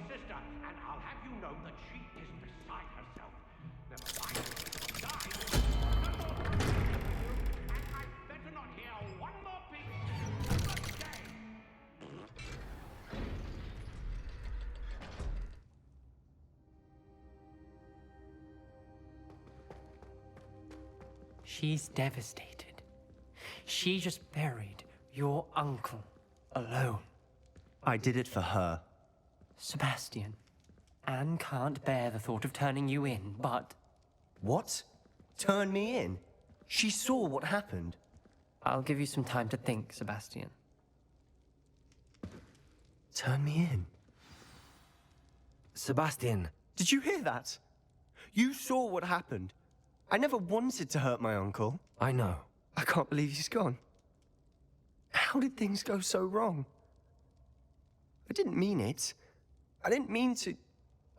sister, and I'll have you know that she is beside herself. Never mind, she died. And I'd better not hear one more peep another day. She's devastated. She just buried your uncle alone. I did it for her. Sebastian, Anne can't bear the thought of turning you in, but... What? Turn me in? She saw what happened. I'll give you some time to think, Sebastian. Turn me in? Sebastian, did you hear that? You saw what happened. I never wanted to hurt my uncle. I know. I can't believe he's gone. How did things go so wrong? I didn't mean it. I didn't mean to...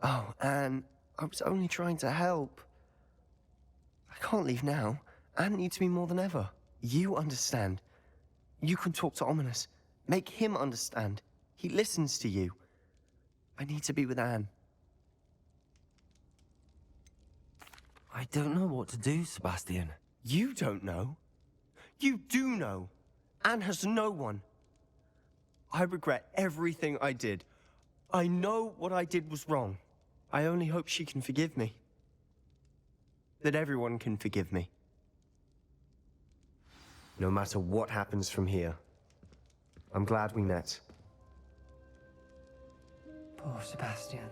Oh, Anne, I was only trying to help. I can't leave now. Anne needs me more than ever. You understand. You can talk to Ominous. Make him understand. He listens to you. I need to be with Anne. I don't know what to do, Sebastian. You don't know. You do know. Anne has no one. I regret everything I did. I know what I did was wrong. I only hope she can forgive me. That everyone can forgive me. No matter what happens from here, I'm glad we met. Poor Sebastian.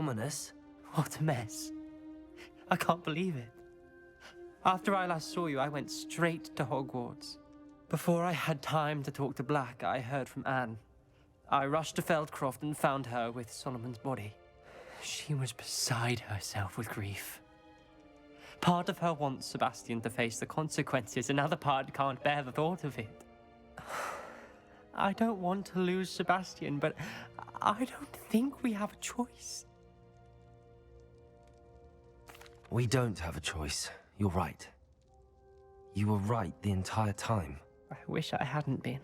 ominous. What a mess. I can't believe it. After I last saw you, I went straight to Hogwarts. Before I had time to talk to Black, I heard from Anne. I rushed to Feldcroft and found her with Solomon's body. She was beside herself with grief. Part of her wants Sebastian to face the consequences, another part can't bear the thought of it. I don't want to lose Sebastian, but I don't think we have a choice. We don't have a choice. You're right. You were right the entire time. I wish I hadn't been.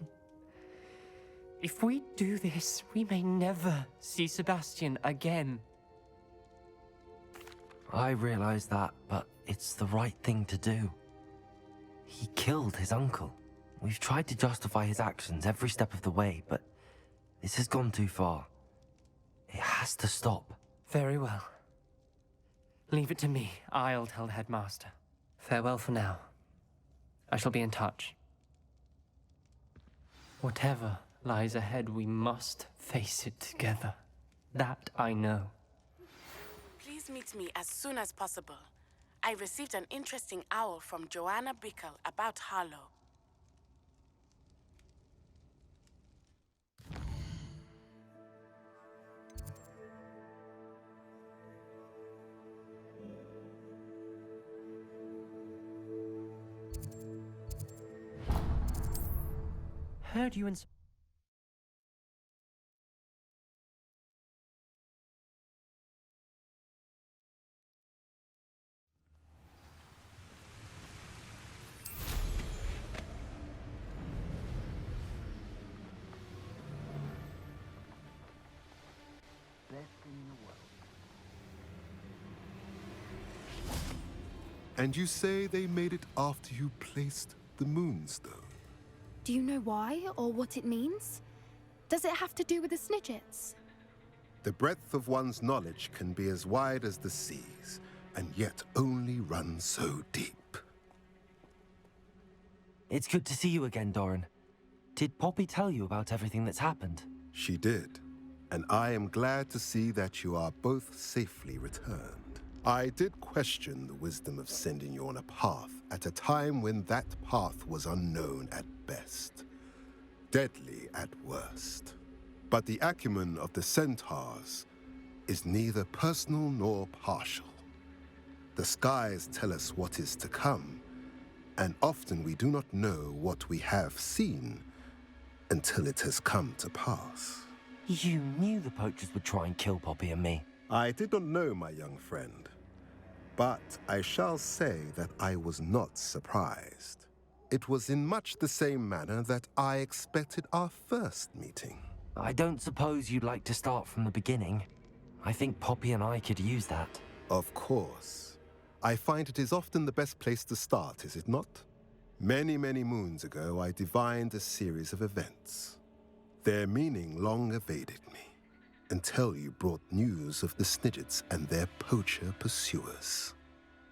If we do this, we may never see Sebastian again. I realize that, but it's the right thing to do. He killed his uncle. We've tried to justify his actions every step of the way, but this has gone too far. It has to stop. Very well. Leave it to me. I'll tell the headmaster. Farewell for now. I shall be in touch. Whatever lies ahead, we must face it together. That I know. Please meet me as soon as possible. I received an interesting owl from Joanna Bickle about Harlow. Heard you in... And you say they made it after you placed the Moonstone? Do you know why or what it means? Does it have to do with the Snidgets? The breadth of one's knowledge can be as wide as the seas, and yet only run so deep. It's good to see you again, Doran. Did Poppy tell you about everything that's happened? She did, and I am glad to see that you are both safely returned. I did question the wisdom of sending you on a path at a time when that path was unknown at best, deadly at worst. But the acumen of the centaurs is neither personal nor partial. The skies tell us what is to come, and often we do not know what we have seen until it has come to pass. You knew the poachers would try and kill Poppy and me. I did not know, my young friend, but I shall say that I was not surprised. It was in much the same manner that I expected our first meeting. I don't suppose you'd like to start from the beginning. I think Poppy and I could use that. Of course. I find it is often the best place to start, is it not? Many, many moons ago, I divined a series of events. Their meaning long evaded me, until you brought news of the Snidgets and their poacher pursuers.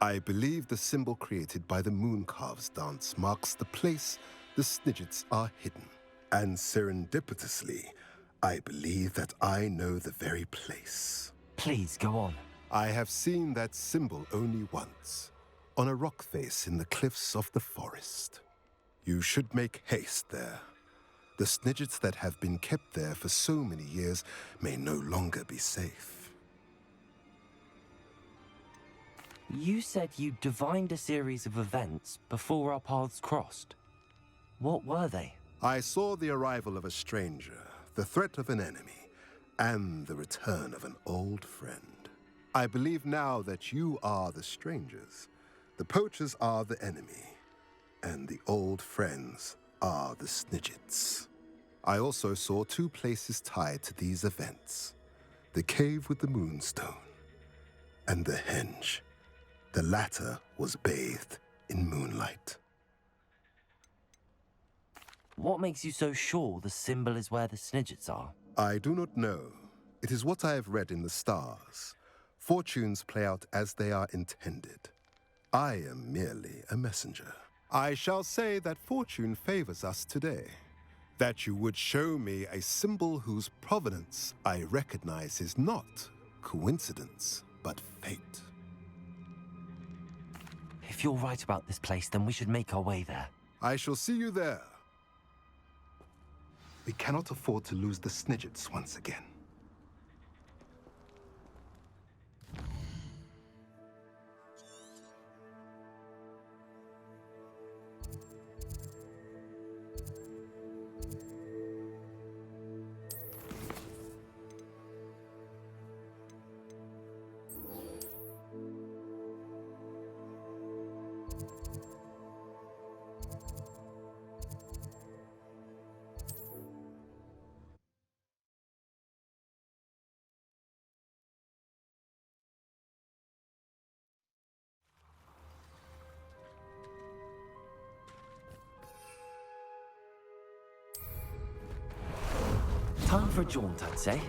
I believe the symbol created by the Mooncalves dance marks the place the Snidgets are hidden. And serendipitously, I believe that I know the very place. Please, go on. I have seen that symbol only once, on a rock face in the cliffs of the forest. You should make haste there. The Snidgets that have been kept there for so many years may no longer be safe. You said you divined a series of events before our paths crossed. What were they? I saw the arrival of a stranger, the threat of an enemy, and the return of an old friend. I believe now that you are the strangers. The poachers are the enemy, and the old friends are the Snidgets. I also saw two places tied to these events: the cave with the Moonstone and the henge. The latter was bathed in moonlight. What makes you so sure the symbol is where the Snidgets are? I do not know. It is what I have read in the stars. Fortunes play out as they are intended. I am merely a messenger. I shall say that fortune favors us today. That you would show me a symbol whose provenance I recognize is not coincidence, but fate. If you're right about this place, then we should make our way there. I shall see you there. We cannot afford to lose the Snidgets once again. Time for a jaunt, I'd say.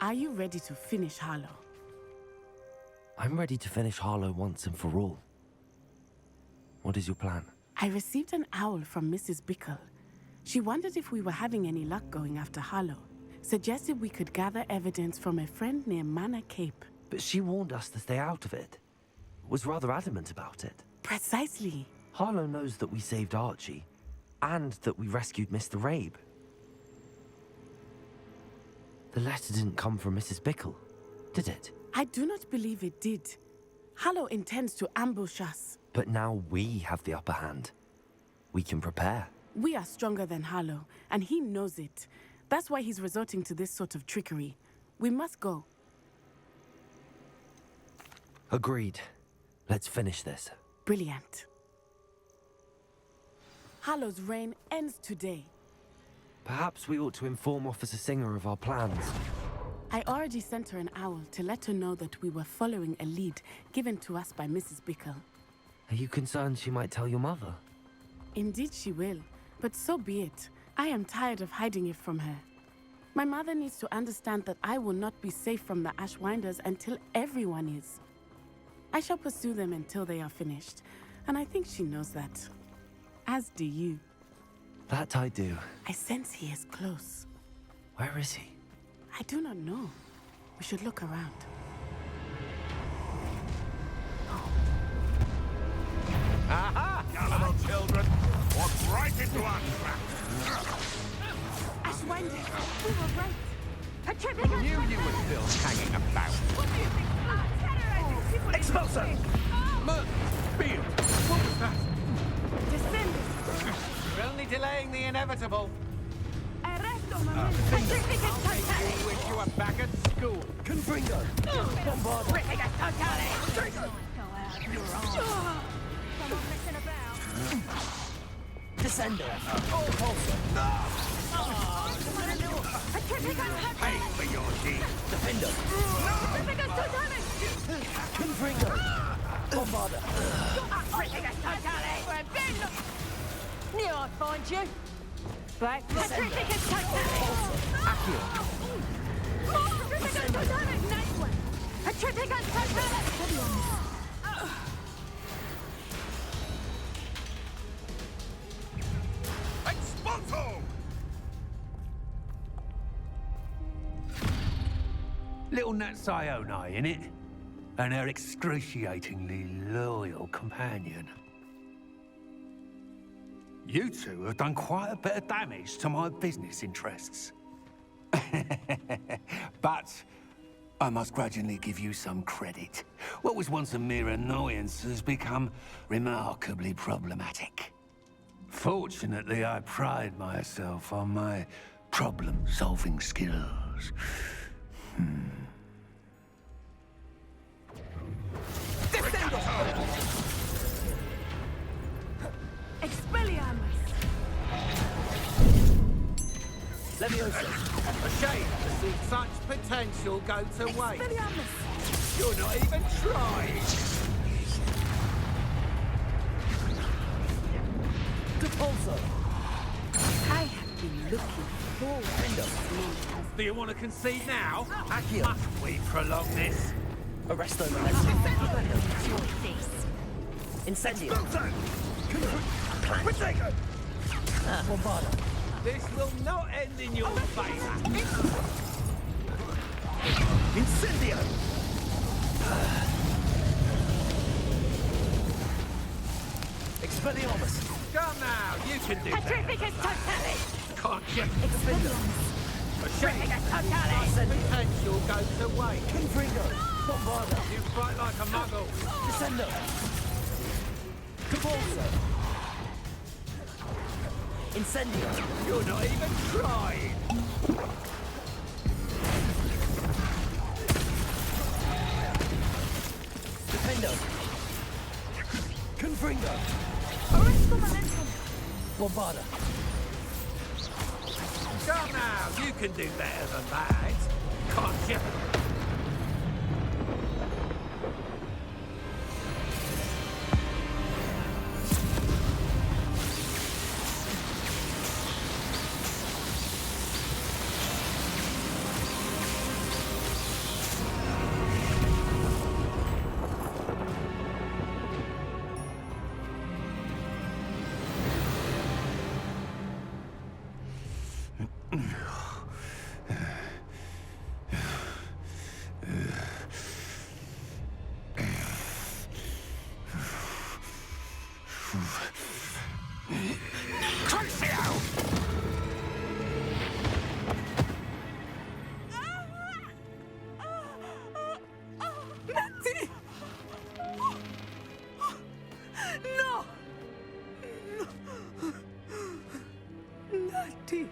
Are you ready to finish Harlow? I'm ready to finish Harlow once and for all. What is your plan? I received an owl from Mrs. Bickle. She wondered if we were having any luck going after Harlow. Suggested we could gather evidence from a friend near Manor Cape. But she warned us to stay out of it. Was rather adamant about it. Precisely. Harlow knows that we saved Archie, and that we rescued Mr. Rabe. The letter didn't come from Mrs. Bickle, did it? I do not believe it did. Harlow intends to ambush us. But now we have the upper hand. We can prepare. We are stronger than Harlow, and he knows it. That's why he's resorting to this sort of trickery. We must go. Agreed. Let's finish this. Brilliant. Harlow's reign ends today. Perhaps we ought to inform Officer Singer of our plans. I already sent her an owl to let her know that we were following a lead given to us by Mrs. Bickle. Are you concerned she might tell your mother? Indeed she will, but so be it. I am tired of hiding it from her. My mother needs to understand that I will not be safe from the Ashwinders until everyone is. I shall pursue them until they are finished, and I think she knows that. As do you. That I do. I sense he is close. Where is he? I do not know. We should look around. Aha! Gullible children! Walk right into our trap! Ashwinder, we were right. I knew you were still hanging about. What do you think? Expulsor! Beard! What was that? Descendants! You're only delaying the inevitable. Arresto, I'll make you wish you were back at school. Confringo! Descender! Pay for your deeds. Defender! Confringo! Bombarder! Knew I'd find you. Back to Accio! Expulso! Little Nat Sione, innit? And her excruciatingly loyal companion. You two have done quite a bit of damage to my business interests. But I must grudgingly give you some credit. What was once a mere annoyance has become remarkably problematic. Fortunately, I pride myself on my problem-solving skills. Expelliarmus! Leviosa! A shame to see such potential go to waste. Expelliarmus! You're not even trying! I have been looking forward to this moment. Do you want to concede now? Must we prolong this? Arresto Incendio. Bombarda. This will not end in your favour. Incendio. Expelliarmus. Come now, you can do that. Petrificus totalis! Can't you? Expelliarmus! A shame. Totalis! Potential goes to waste. Confringo. Bombarda. You fight like a muggle. Descendo. Cabalso. Incendio. You're not even trying. Defendo. Confringo. Arresto momentum! Bombarda. Come now, you can do better than that. Can't you? Natty! No! Natty!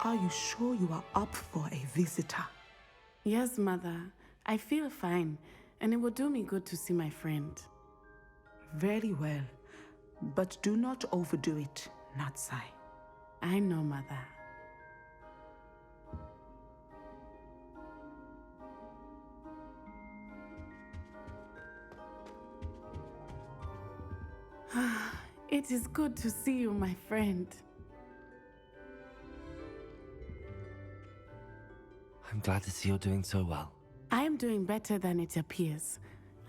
Are you sure you are up for a visitor? Yes, Mother. I feel fine, and it will do me good to see my friend. Very well. But do not overdo it, Natsai. I know, Mother. It is good to see you, my friend. I'm glad to see you're doing so well. I am doing better than it appears.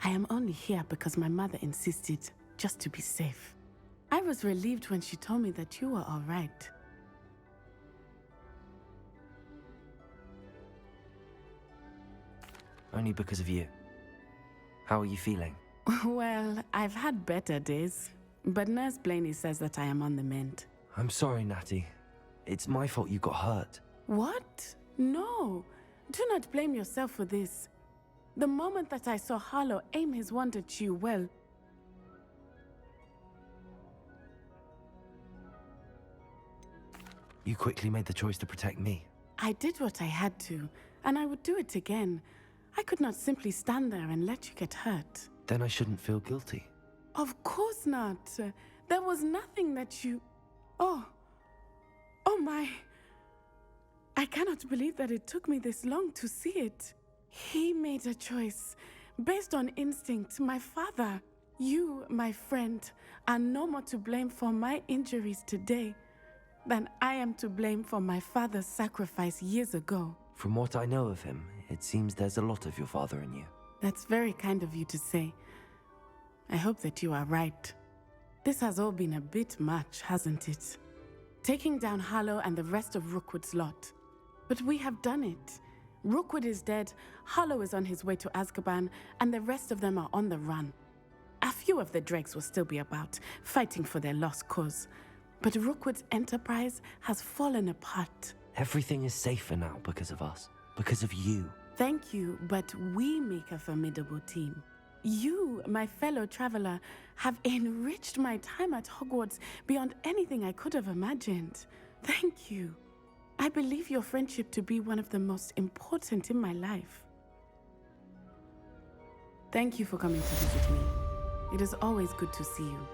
I am only here because my mother insisted, just to be safe. I was relieved when she told me that you were all right. Only because of you. How are you feeling? Well, I've had better days, but Nurse Blaney says that I am on the mend. I'm sorry, Natty. It's my fault you got hurt. What? No. Do not blame yourself for this. The moment that I saw Harlow aim his wand at you, well... You quickly made the choice to protect me. I did what I had to, and I would do it again. I could not simply stand there and let you get hurt. Then I shouldn't feel guilty. Of course not. There was nothing that you... Oh. Oh my... I cannot believe that it took me this long to see it. He made a choice based on instinct. My father, you, my friend, are no more to blame for my injuries today than I am to blame for my father's sacrifice years ago. From what I know of him, it seems there's a lot of your father in you. That's very kind of you to say. I hope that you are right. This has all been a bit much, hasn't it? Taking down Harlow and the rest of Rookwood's lot. But we have done it. Rookwood is dead, Harlow is on his way to Azkaban, and the rest of them are on the run. A few of the dregs will still be about, fighting for their lost cause. But Rookwood's enterprise has fallen apart. Everything is safer now because of us. Because of you. Thank you, but we make a formidable team. You, my fellow traveler, have enriched my time at Hogwarts beyond anything I could have imagined. Thank you. I believe your friendship to be one of the most important in my life. Thank you for coming to visit me. It is always good to see you.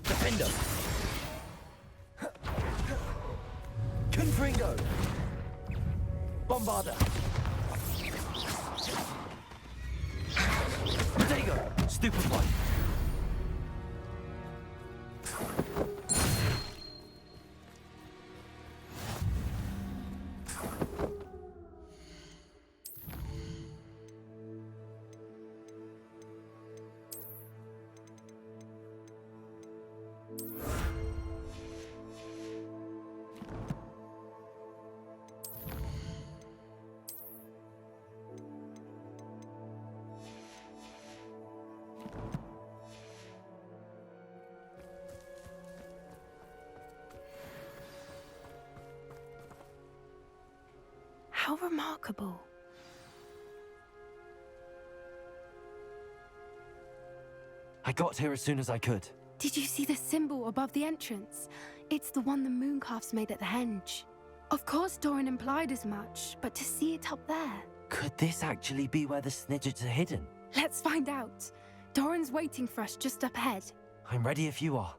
Defender. Confringo. Bombarda. Protego. Stupefy. How remarkable. I got here as soon as I could. Did you see the symbol above the entrance? It's the one the mooncalfs made at the henge. Of course Doran implied as much, but to see it up there... Could this actually be where the Snidgets are hidden? Let's find out. Doran's waiting for us just up ahead. I'm ready if you are.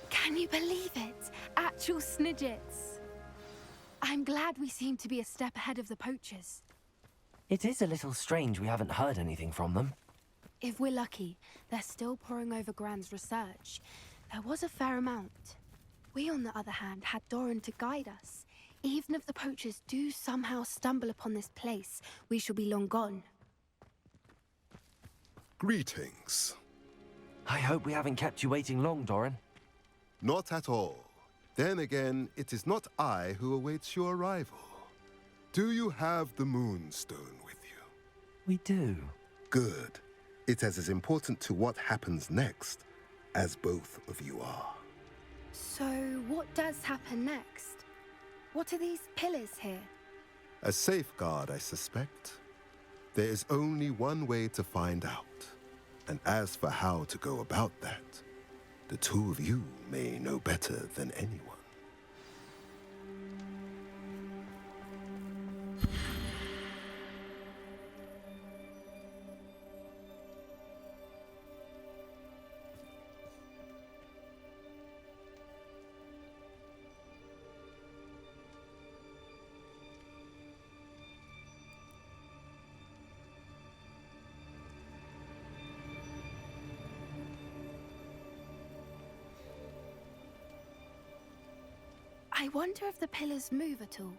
Can you believe it? Actual Snidgets. I'm glad we seem to be a step ahead of the poachers. It is a little strange we haven't heard anything from them. If we're lucky, they're still poring over Gran's research. There was a fair amount. We, on the other hand, had Doran to guide us. Even if the poachers do somehow stumble upon this place, we shall be long gone. Greetings. I hope we haven't kept you waiting long, Doran. Not at all. Then again, it is not I who awaits your arrival. Do you have the Moonstone with you? We do. Good. It is as important to what happens next as both of you are. So, what does happen next? What are these pillars here? A safeguard, I suspect. There is only one way to find out. And as for how to go about that, the two of you may know better than anyone. I wonder if the pillars move at all.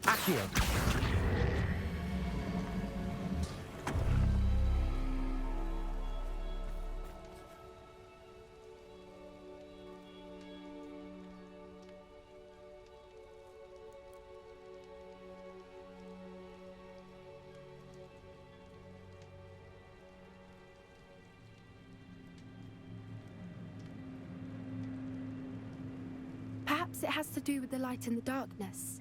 Accio. Perhaps it has to do with the light and the darkness.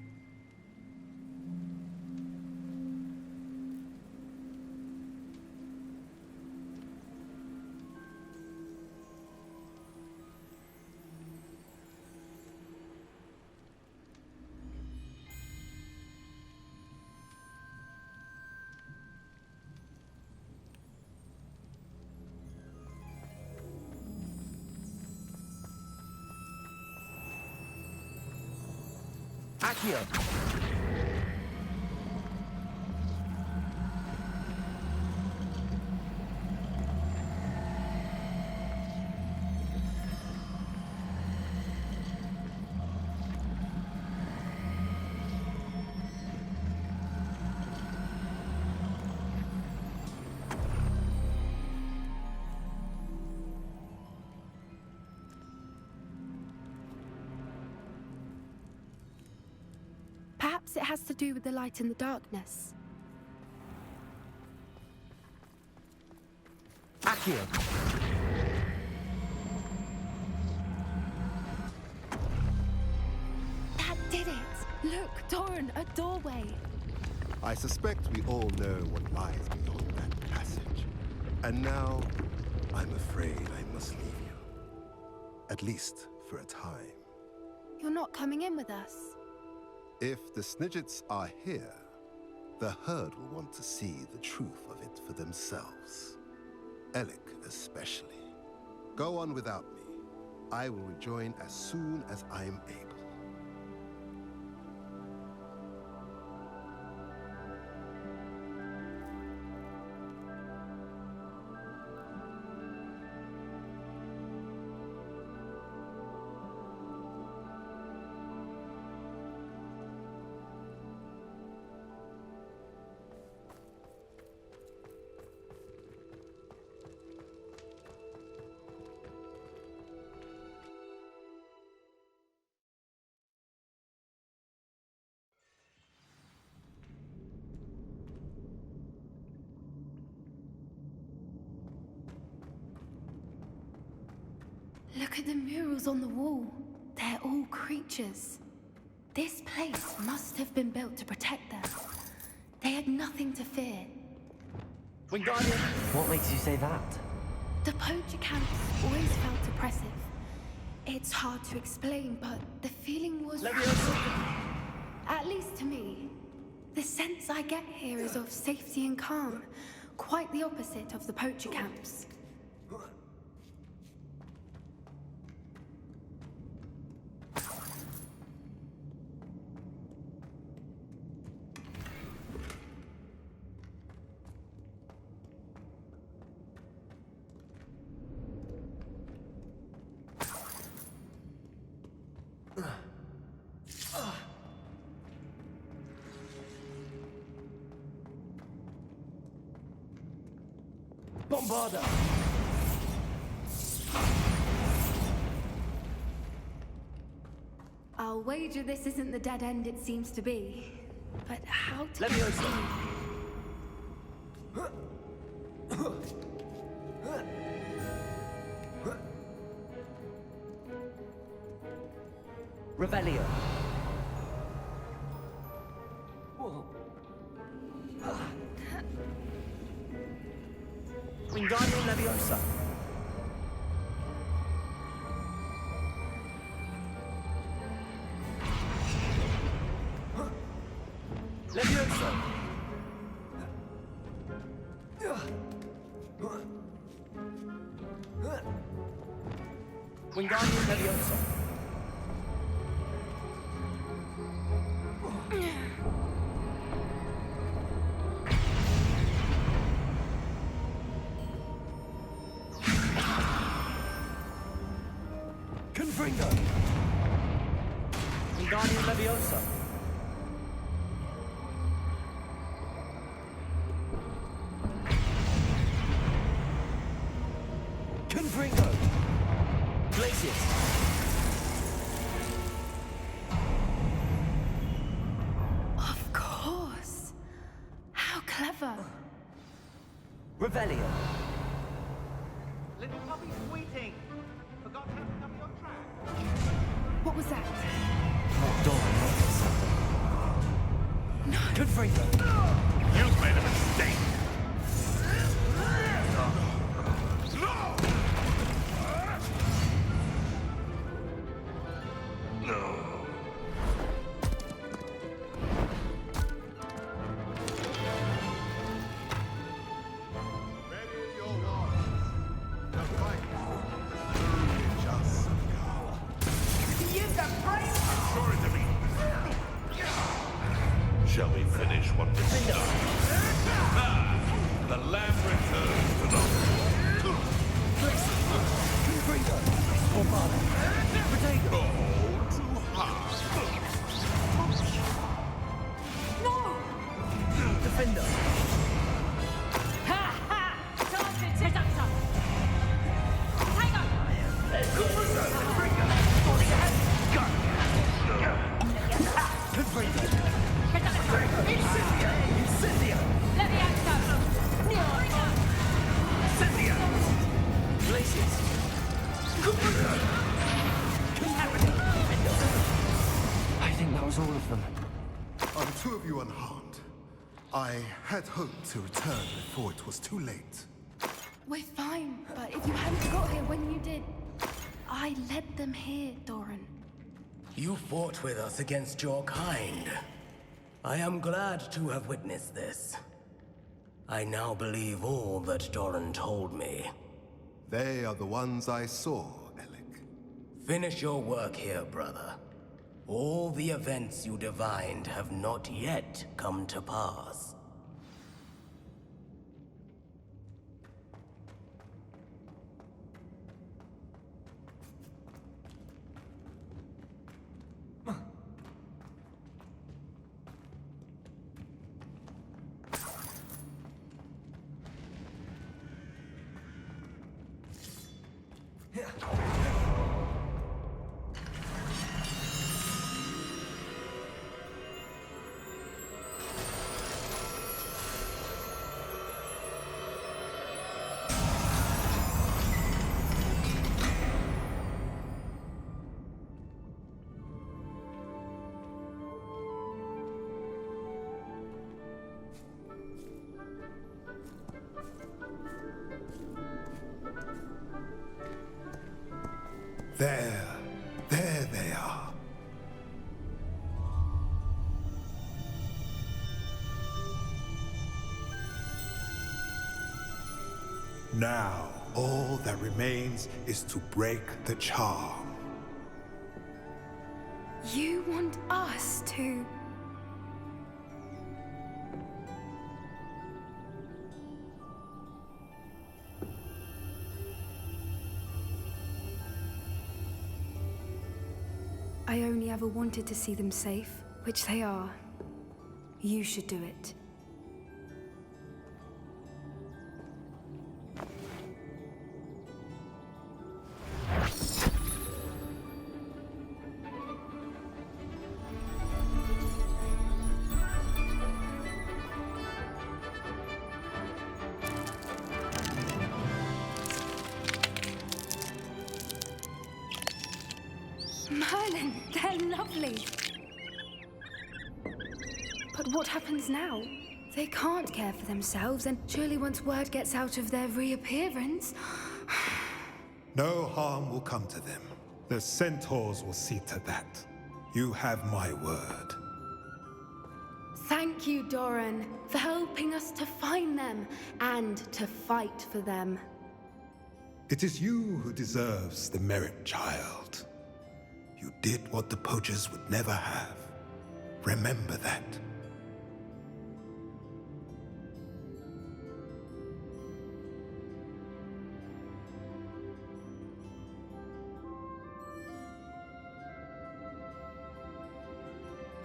Accio. Perhaps it has to do with the light in the darkness. Accio. That did it! Look, Doran, a doorway. I suspect we all know what lies beyond that passage. And now, I'm afraid I must leave you. At least for a time. You're not coming in with us. If the Snidgets are here, the herd will want to see the truth of it for themselves. Alec especially. Go on without me. I will rejoin as soon as I am able. Look at the murals on the wall. They're all creatures. This place must have been built to protect them. They had nothing to fear. Wingardium. What makes you say that? The poacher camps always felt oppressive. It's hard to explain, but the feeling was... At least to me. The sense I get here is of safety and calm. Quite the opposite of the poacher camps. Bombarda. I'll wager this isn't the dead end it seems to be. But how to... Leviosa. Revelio. Wingardium Leviosa. Leviosa. Wingardium Leviosa. Confringo. Wingardium Leviosa. Confringo. Glacius. Of course. How clever. Revelio. Little puppy squeaking. Forgot how to cover your track. What was that? No. Confringo. You've made a mistake. I had hoped to return before it was too late. We're fine, but if you hadn't got here when you did, I led them here, Doran. You fought with us against your kind. I am glad to have witnessed this. I now believe all that Doran told me. They are the ones I saw, Alec. Finish your work here, brother. All the events you divined have not yet come to pass. There they are. Now, all that remains is to break the charm. You want us to... I only ever wanted to see them safe, which they are. You should do it. Merlin, they're lovely. But what happens now? They can't care for themselves, and surely once word gets out of their reappearance... No harm will come to them. The centaurs will see to that. You have my word. Thank you, Doran, for helping us to find them and to fight for them. It is you who deserves the merit, child. You did what the poachers would never have. Remember that.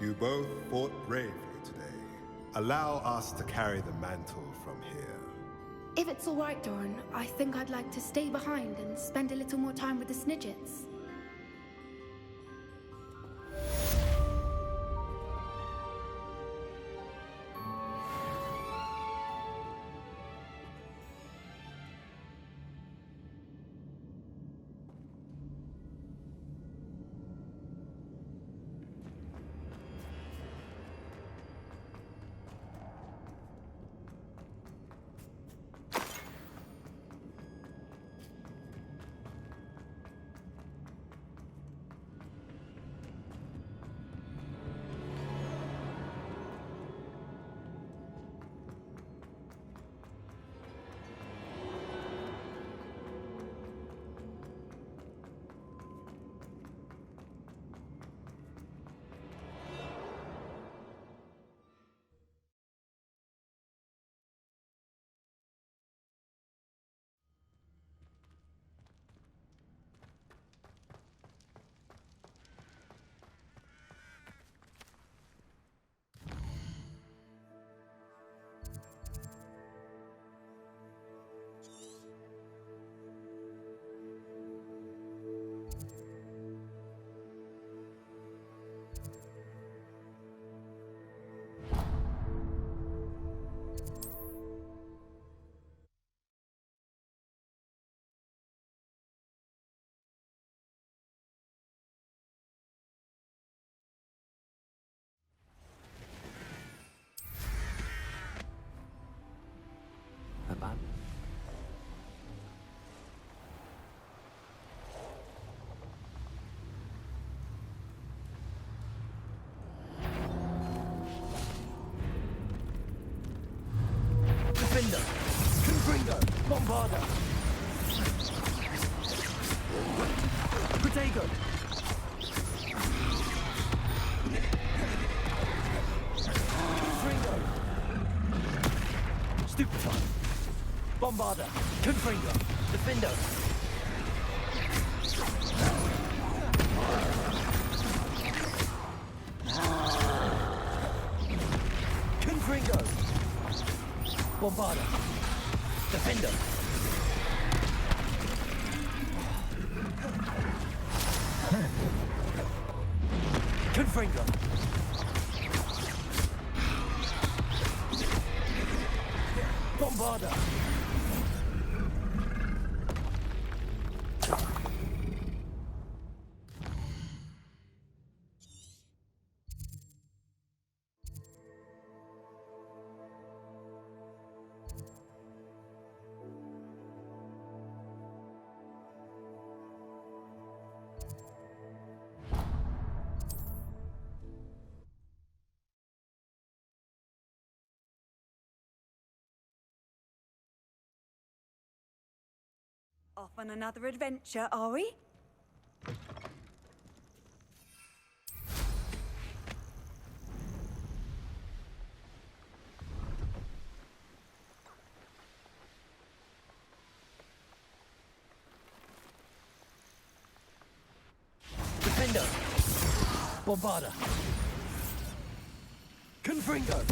You both fought bravely today. Allow us to carry the mantle from here. If it's all right, Doran, I think I'd like to stay behind and spend a little more time with the Snidgets. bad. Defender! Confringo! Bombarda! Protego! Confringo! Stupefy! Bombarda! Confringo! Defendo! Confringo! Bombarda! Defender! Confringo! Bombarda! Off on another adventure, are we? Defender! Bombarda! Confringo!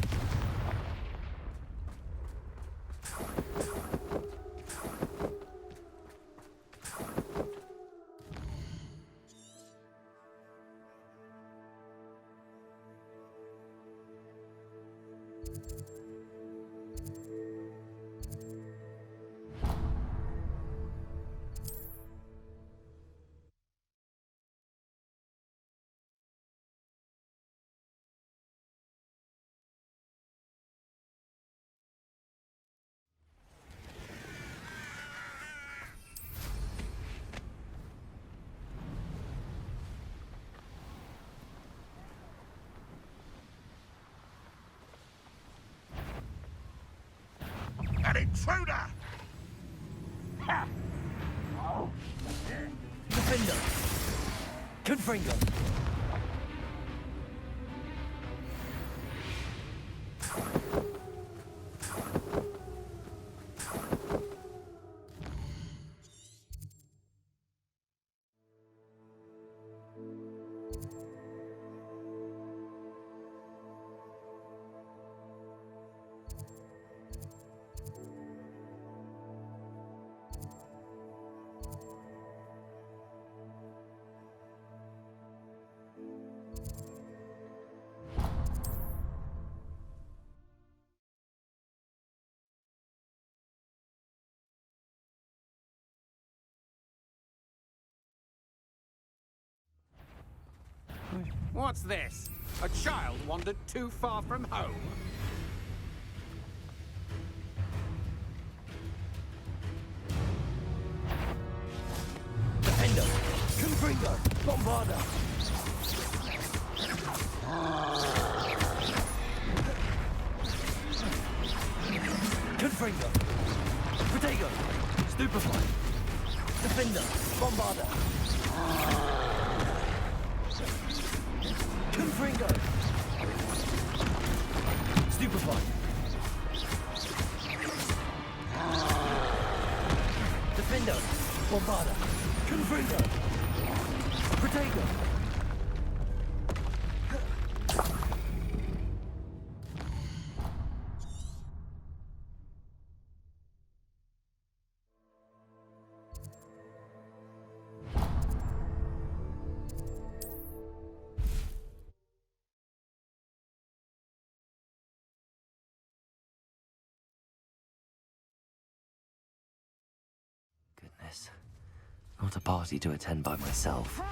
An intruder! Defender! Confringo! What's this? A child wandered too far from home? Defender! Confringo! Bombarda! Confringo! Protego! Stupefy! Defender! Bombarda! Confringo! Stupefy! Defender! Bombarda! Confringo! Protego! Goodness. Not a party to attend by myself.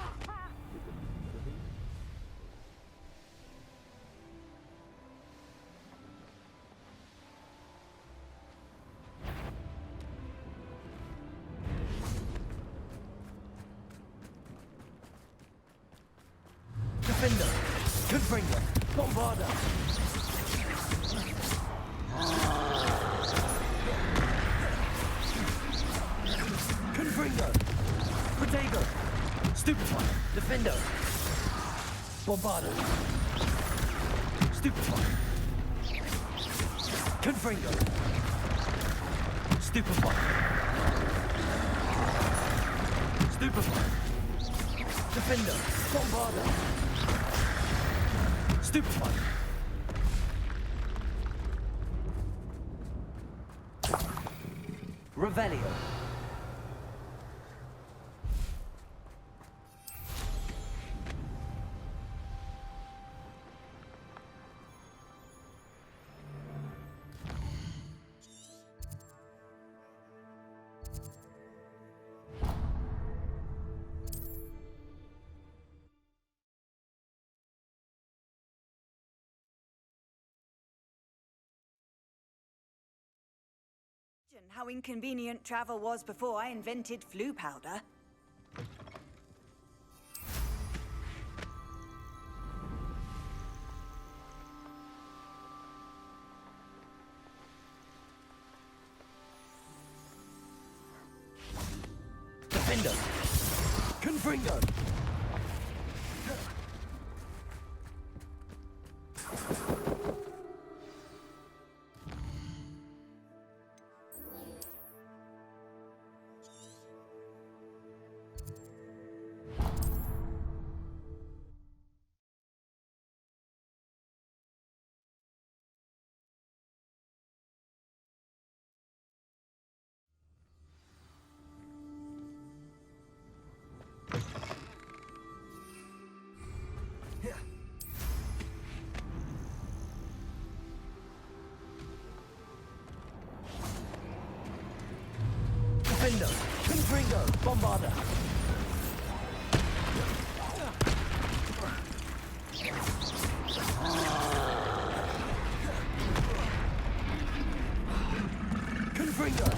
Defender! Confringo! Bombarda! Confringo! Protego! Stupefy! Defendo! Bombarda! Stupefy! Confringo! Stupefy! Stupefy! Defender! Bombarda! Stupefy! Revelio! How inconvenient travel was before I invented flu powder. Defender! Confringo! Defender! Confringo! Bombarda! Confringo!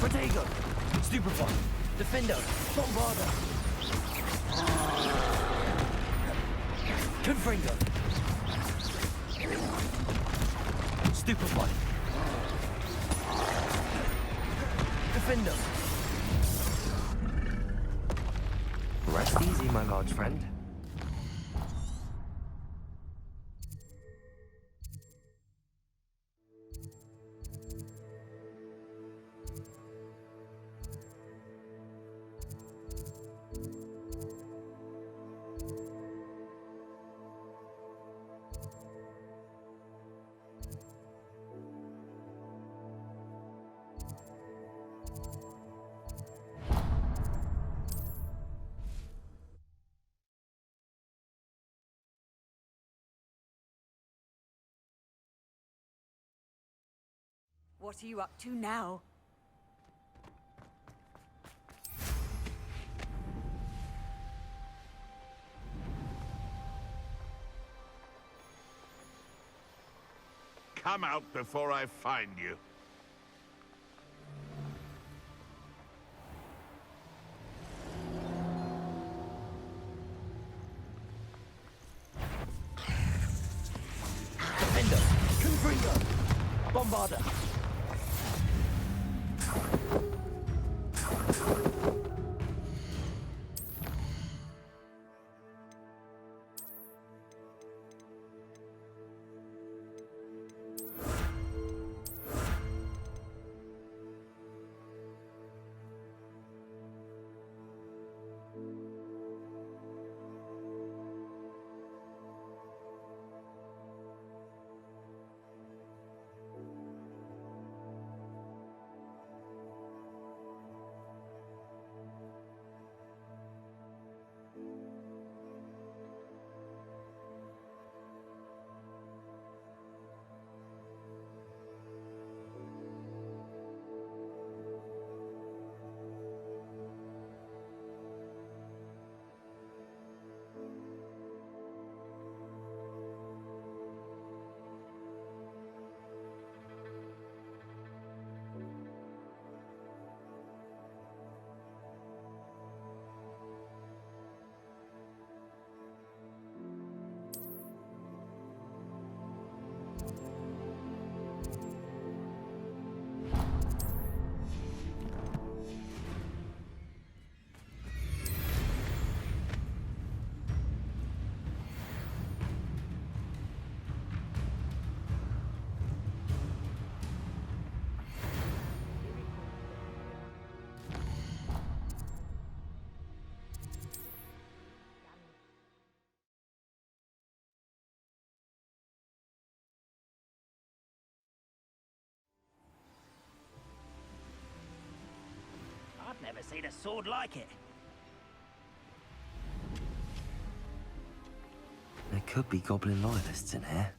Protego! Stupefy! Defender! Bombarda! Confringo! Stupefy! Defender! Rest easy, my large friend. What are you up to now? Come out before I find you. Defender! Confringo! Bombarda! Never seen a sword like it. There could be goblin loyalists in here.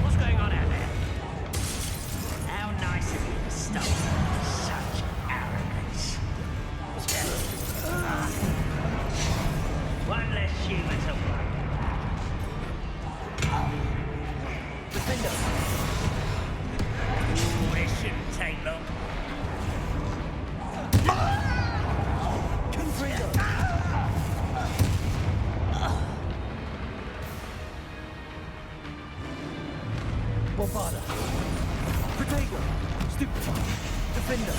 What's going on out there? How nice of you to stop. Such arrogance. One less human to worry about. Defender! Ooh, this shouldn't take long. Bombarda. Protego. Stupefy. Defender.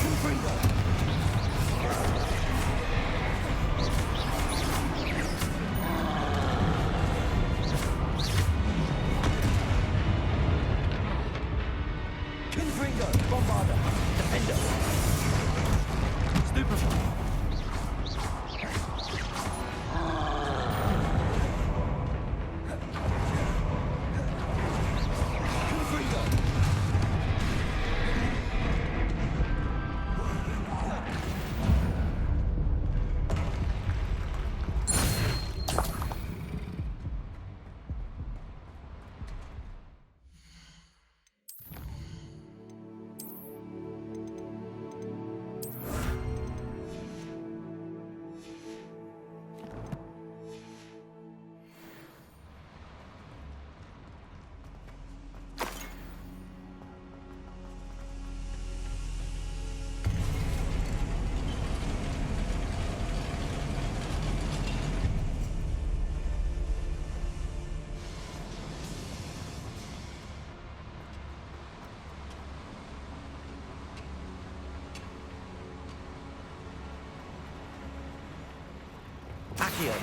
Confringo. Confringo. Bombarda. Defender. Stupefy. Accio.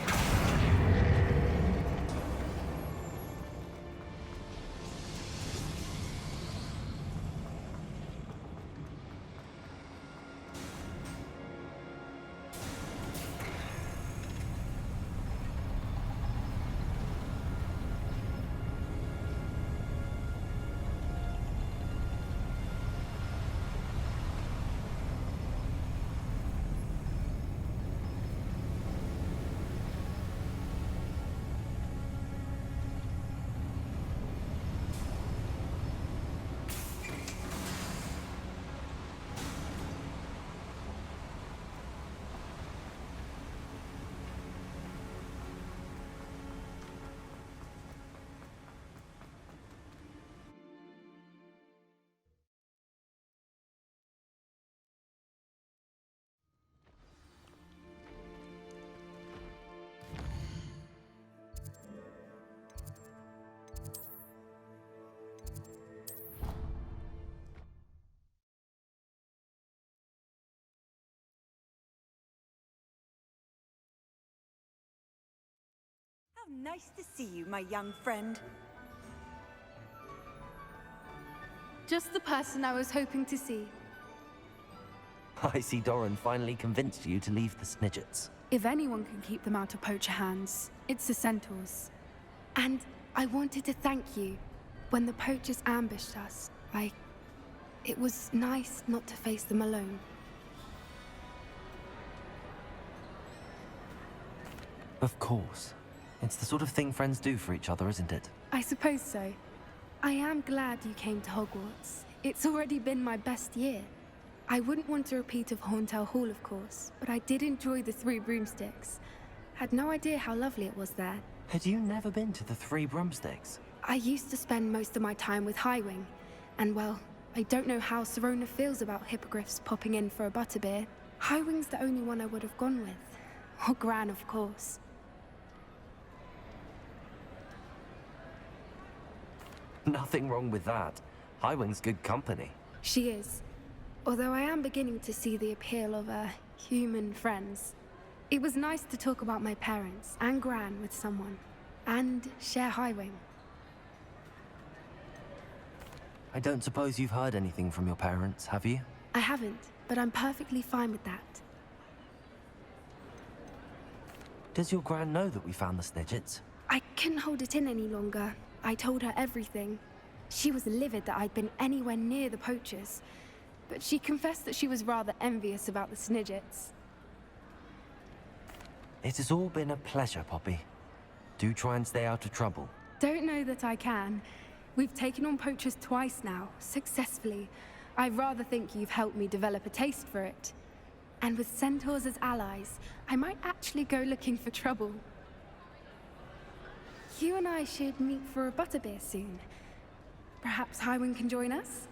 Nice to see you, my young friend. Just the person I was hoping to see. I see Doran finally convinced you to leave the Snidgets. If anyone can keep them out of poacher hands, it's the centaurs. And I wanted to thank you. When the poachers ambushed us, it was nice not to face them alone. Of course. It's the sort of thing friends do for each other, isn't it? I suppose so. I am glad you came to Hogwarts. It's already been my best year. I wouldn't want a repeat of Horntail Hall, of course, but I did enjoy the Three Broomsticks. Had no idea how lovely it was there. Had you never been to the Three Broomsticks? I used to spend most of my time with Highwing, and well, I don't know how Serona feels about hippogriffs popping in for a butterbeer. Highwing's the only one I would have gone with. Or Gran, of course. Nothing wrong with that. Highwing's good company. She is. Although I am beginning to see the appeal of, human friends. It was nice to talk about my parents and Gran with someone. And share Highwing. I don't suppose you've heard anything from your parents, have you? I haven't, but I'm perfectly fine with that. Does your Gran know that we found the Snidgets? I couldn't hold it in any longer. I told her everything. She was livid that I'd been anywhere near the poachers, but she confessed that she was rather envious about the Snidgets. It has all been a pleasure, Poppy. Do try and stay out of trouble. Don't know that I can. We've taken on poachers twice now, successfully. I rather think you've helped me develop a taste for it. And with centaurs as allies, I might actually go looking for trouble. You and I should meet for a butterbeer soon. Perhaps Highwing can join us?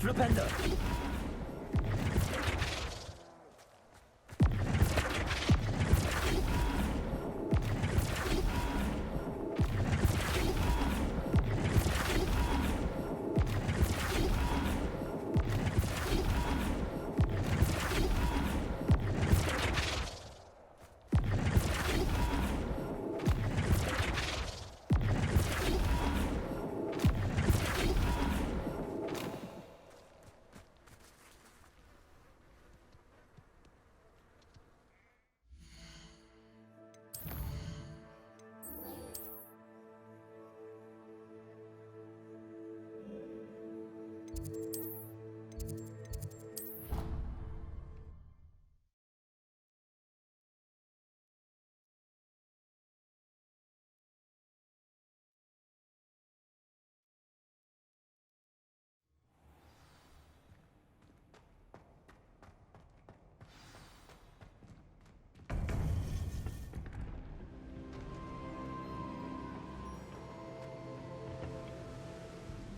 Flipendo!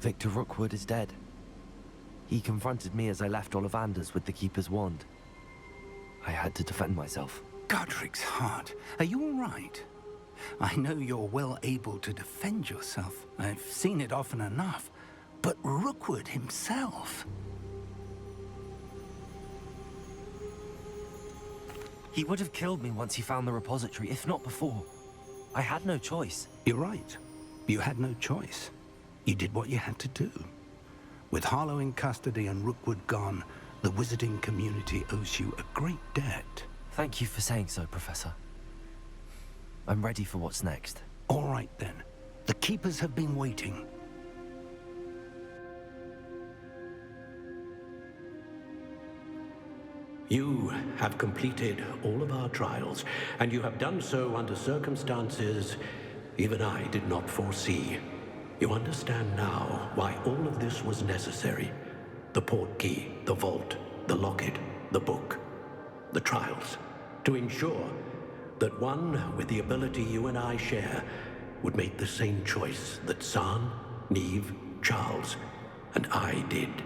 Victor Rookwood is dead. He confronted me as I left Ollivander's with the Keeper's wand. I had to defend myself. Godric's heart. Are you all right? I know you're well able to defend yourself. I've seen it often enough. But Rookwood himself... He would have killed me once he found the repository, if not before. I had no choice. You're right. You had no choice. You did what you had to do. With Harlow in custody and Rookwood gone, the wizarding community owes you a great debt. Thank you for saying so, Professor. I'm ready for what's next. All right, then. The Keepers have been waiting. You have completed all of our trials, and you have done so under circumstances even I did not foresee. You understand now why all of this was necessary. The portkey, the vault, the locket, the book, the trials. To ensure that one with the ability you and I share would make the same choice that San, Neve, Charles, and I did.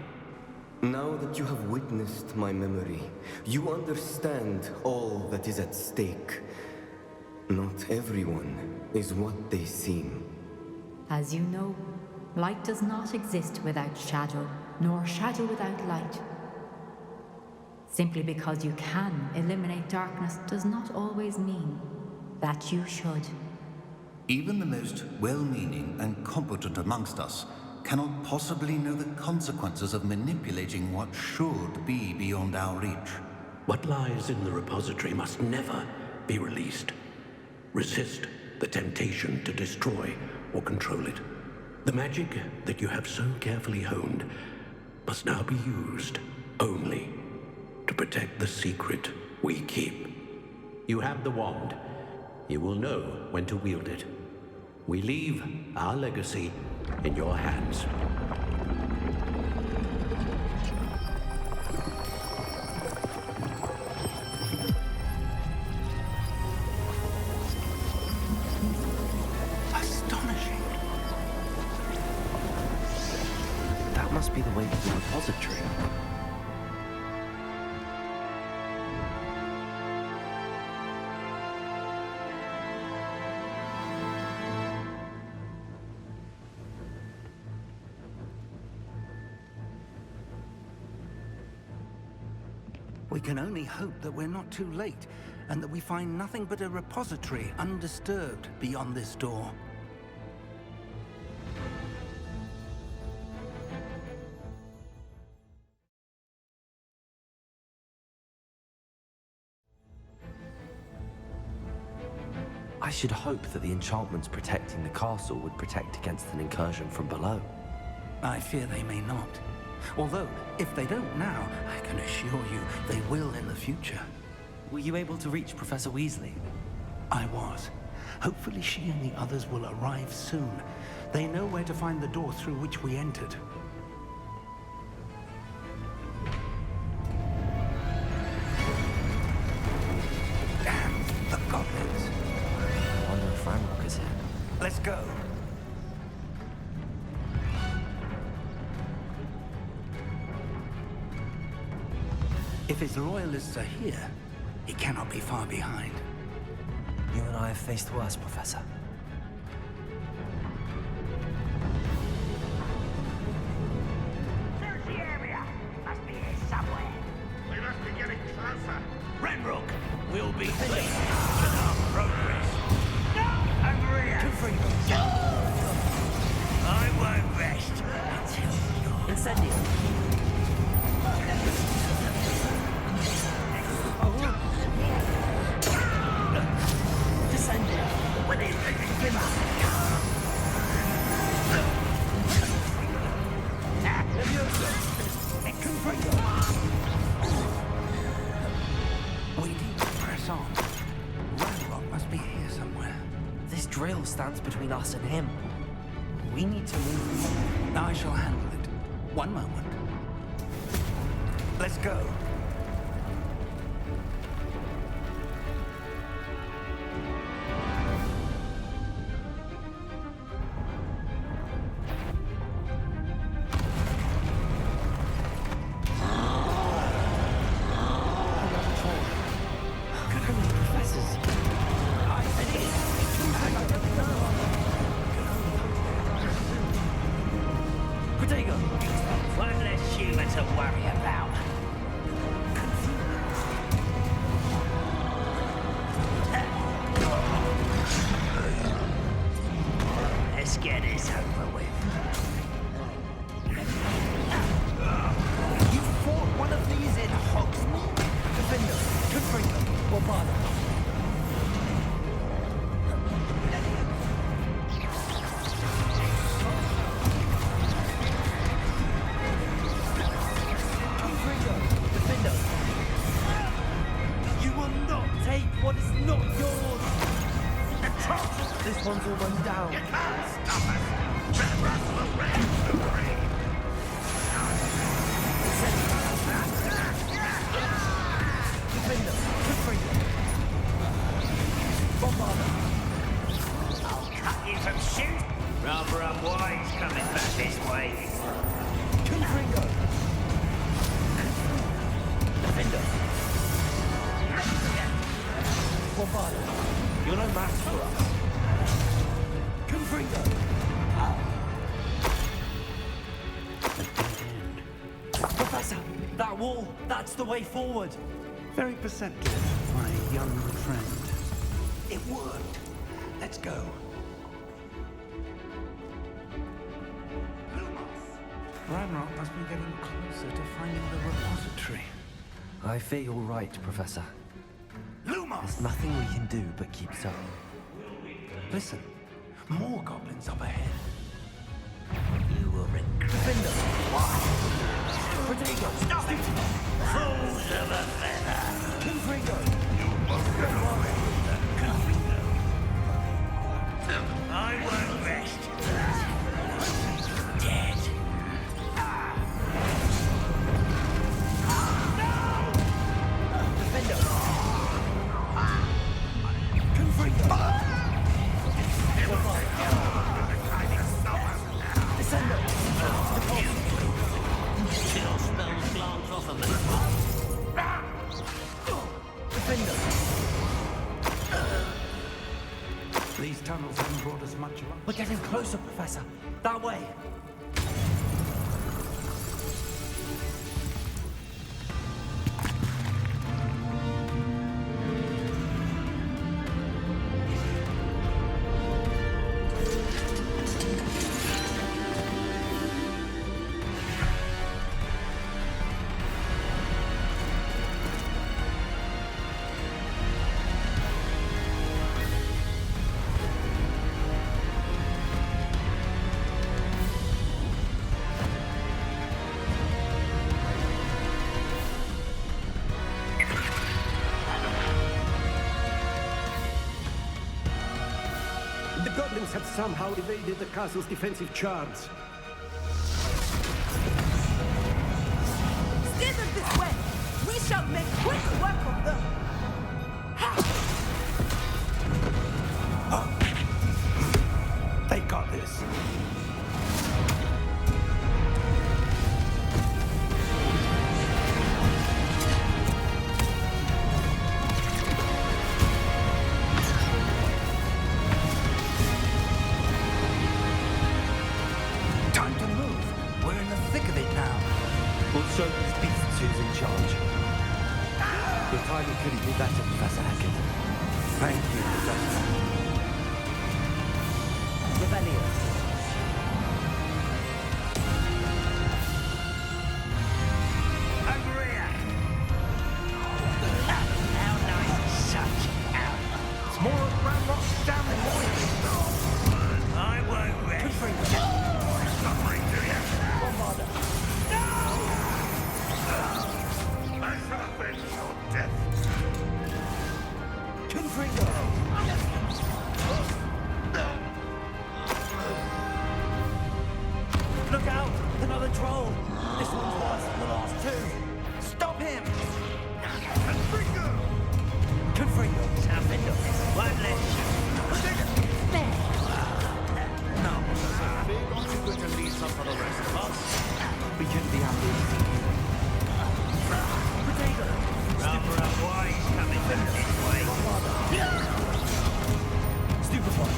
Now that you have witnessed my memory, you understand all that is at stake. Not everyone is what they seem. As you know, light does not exist without shadow, nor shadow without light. Simply because you can eliminate darkness does not always mean that you should. Even the most well-meaning and competent amongst us cannot possibly know the consequences of manipulating what should be beyond our reach. What lies in the repository must never be released. Resist the temptation to destroy or control it. The magic that you have so carefully honed must now be used only to protect the secret we keep. You have the wand. You will know when to wield it. We leave our legacy in your hands. Astonishing. That must be the way to the repository. We can only hope that we're not too late, and that we find nothing but a repository undisturbed beyond this door. I should hope that the enchantments protecting the castle would protect against an incursion from below. I fear they may not. Although, if they don't now, I can assure you they will in the future. Were you able to reach Professor Weasley? I was. Hopefully she and the others will arrive soon. They know where to find the door through which we entered. Damn, the goblins. I wonder if Ranrock is here. Let's go. his loyalists are here, he cannot be far behind. You and I have faced worse, Professor. Search the area. Must be here somewhere. We must be getting closer. Renrook will be pleased with our progress. No! Over here! I won't rest until you're... Incendio! Descending! What is it? Give up! We need to press on. Ranrock must be here somewhere. This drill stands between us and him. We need to move. I shall handle it. One moment. Let's go. One less human to worry about. Let's get this over with. You fought one of these in Hogsmeade? Defender, Confringo, Bombarda. What is not yours? This one's almost down. You can't stop us. Renrock will reign supreme. Defender, Confringo. Bombarda. I'll cut you from shoot. Rather unwise coming back this way. Confringo. Defender. Bombarda. You're no match for us. Confringo. Professor, that wall, that's the way forward. Very perceptive, my young friend. It worked. Let's go. Ranrock must be getting closer to finding the repository. I fear you're right, Professor. There's nothing we can do but keep searching. Listen, more goblins up ahead. You will regret. Defender. Protego. Stop it! Fools of a feather! Confringo. You must get away. I won't rest. Dead. Defender. Confringo. Descendo. Chill spells glance off of me. Defender. These tunnels haven't brought us much luck. We're getting closer, Professor. That way. The goblins have somehow evaded the castle's defensive charms. Steer them this way. We shall make quick work of them. They got this. Your timing couldn't be better, Professor Hackett. Thank you, Professor. Rebellion. Over here. How nice is such out. It's more of Ranrock's damn voice. I won't rest. Suffering, do you? Bombarder. I shall avenge your death. Confringo. Look out! Another troll! This one's worse than the last two! Stop him! Confringo! Confringo! Tough enough. One less. Now, Professor, big aren't you going to leave some for the rest of us? We couldn't be happier to see you. Potato! Rather up wise coming from this way. Stupefy!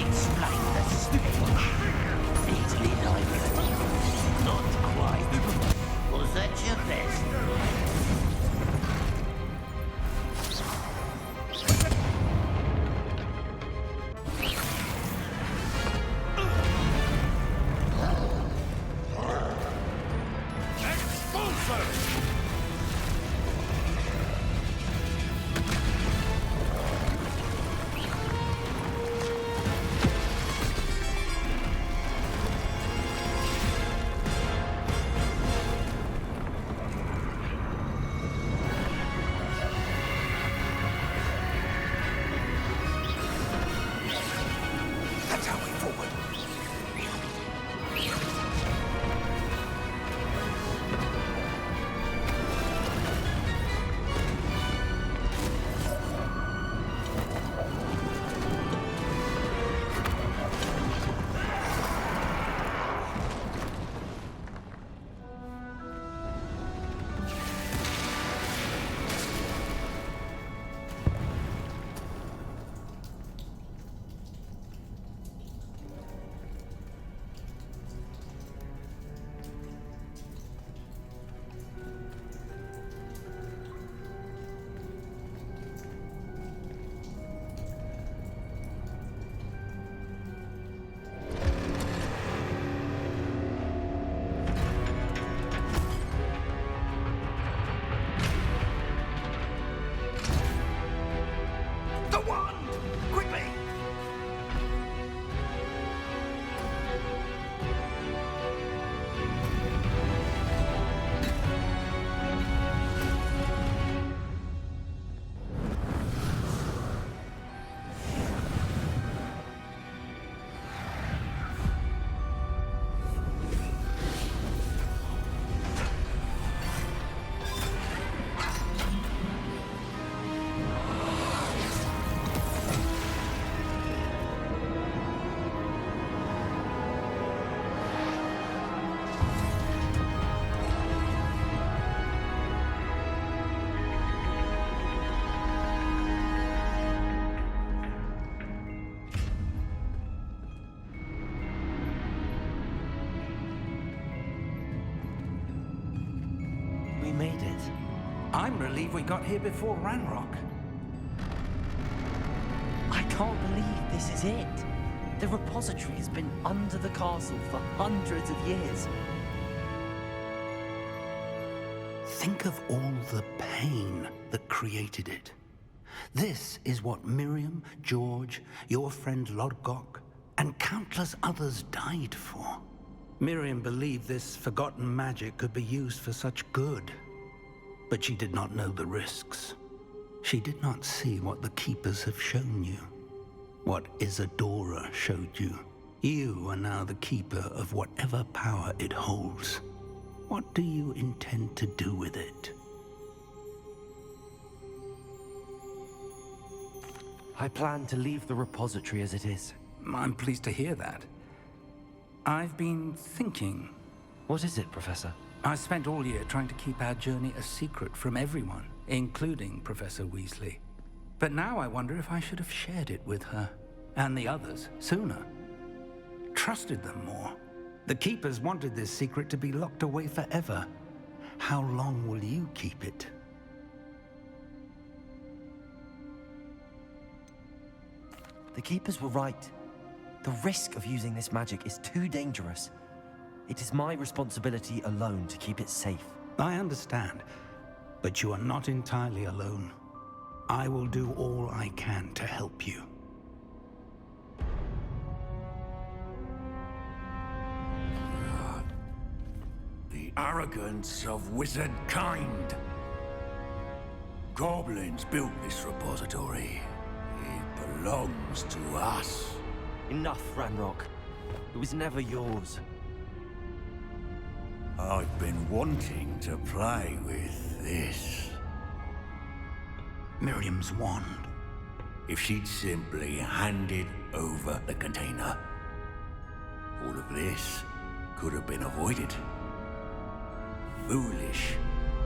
Explain the stupefy. Easily neither. Not quite. Was that your best? We made it. I'm relieved we got here before Ranrock. I can't believe this is it. The repository has been under the castle for hundreds of years. Think of all the pain that created it. This is what Miriam, George, your friend Lodgok, and countless others died for. Miriam believed this forgotten magic could be used for such good, but she did not know the risks. She did not see what the Keepers have shown you, what Isadora showed you. You are now the Keeper of whatever power it holds. What do you intend to do with it? I plan to leave the repository as it is. I'm pleased to hear that. I've been thinking. What is it, Professor? I spent all year trying to keep our journey a secret from everyone, including Professor Weasley. But now I wonder if I should have shared it with her, and the others, sooner. Trusted them more. The Keepers wanted this secret to be locked away forever. How long will you keep it? The Keepers were right. The risk of using this magic is too dangerous. It is my responsibility alone to keep it safe. I understand, but you are not entirely alone. I will do all I can to help you. The arrogance of wizard kind. Goblins built this repository. It belongs to us. Enough, Ranrock. It was never yours. I've been wanting to play with this. Miriam's wand. If she'd simply handed over the container, all of this could have been avoided. Foolish,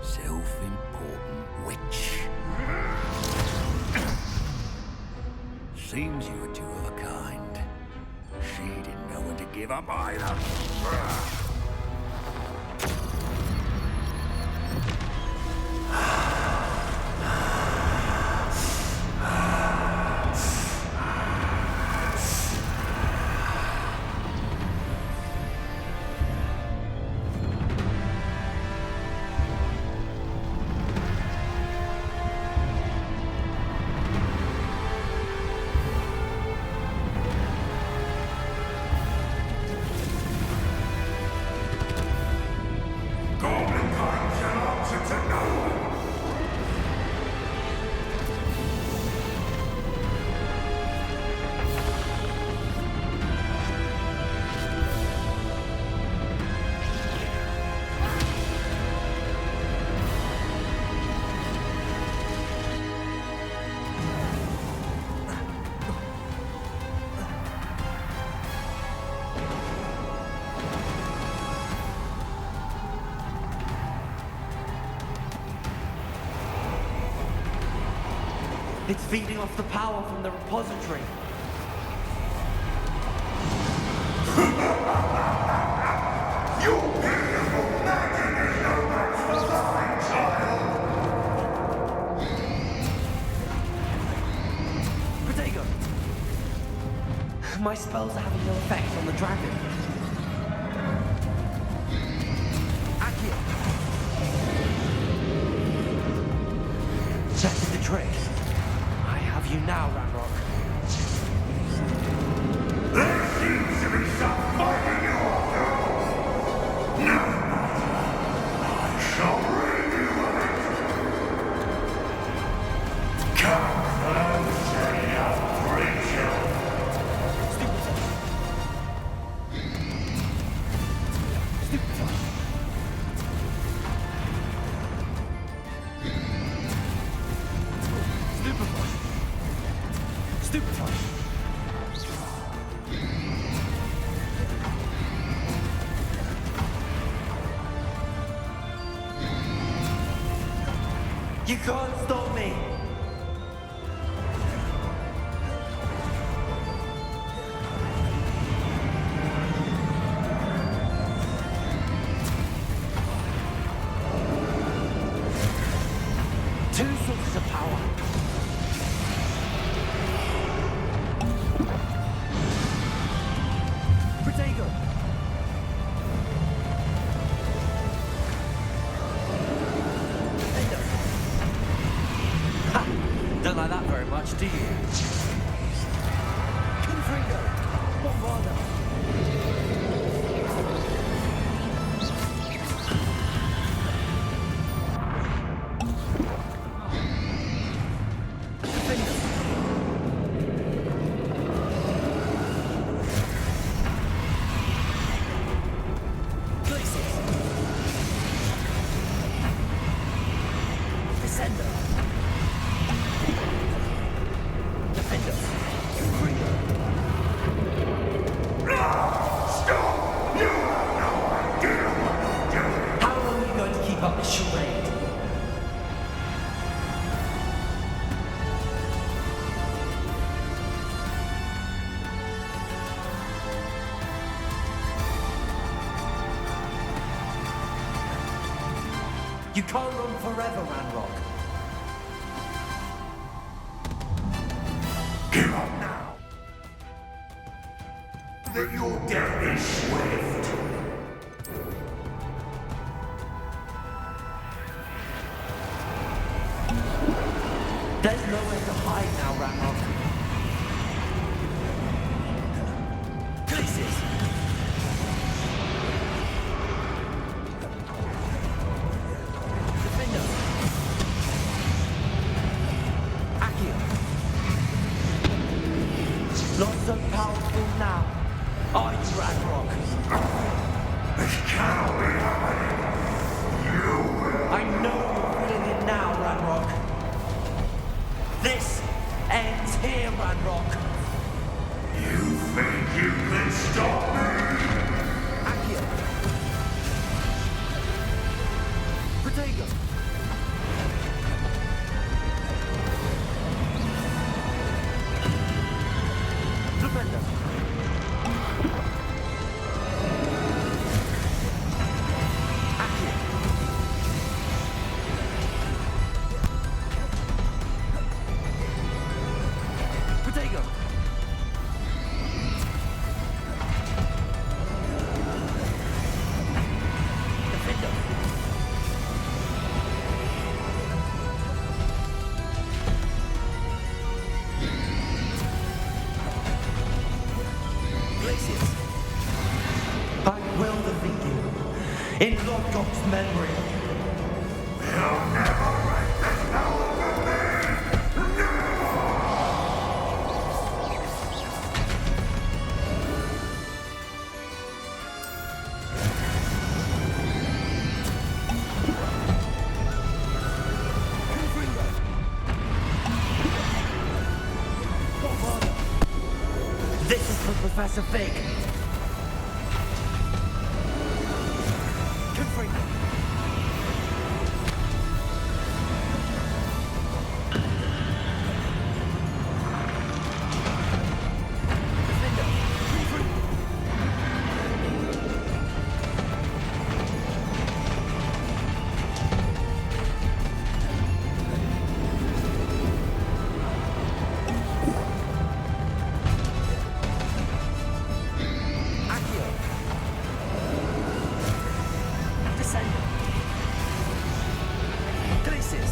self-important witch. Seems you were two of a kind. She didn't know when to give up either. It's feeding off the power from the repository. Your beautiful magic is no match for mine, child! Protego! My spells are having no effect on the dragon. Accio! That is the trick. I have you now, Ranrock. There seems to be some fighting you after all. No matter. I shall rid you of it. Come closer, young creature. You can't stop me! Two sources of power. Protego! Don't like that very much, do you? Confringo! Bombarda! You can't run forever, Ranrock. Give up now. That your death is swift. There's nowhere to hide now, Ranrock. Places! Defender! Accio! Not so powerful now, are you, Ranrock? This cannot be happening. You will. I know you're feeling it now, Ranrock. This ends here, Ranrock. You think you can stop me? Accio. Protego. Defender. Accio. Protego. Defender. Glacius. I will defeat you in Lodgok's memory. You'll never wreak this power from me! Never! This is for Professor Fig. Confringo. Defender. Confringo. Accio. Descender. Glacius.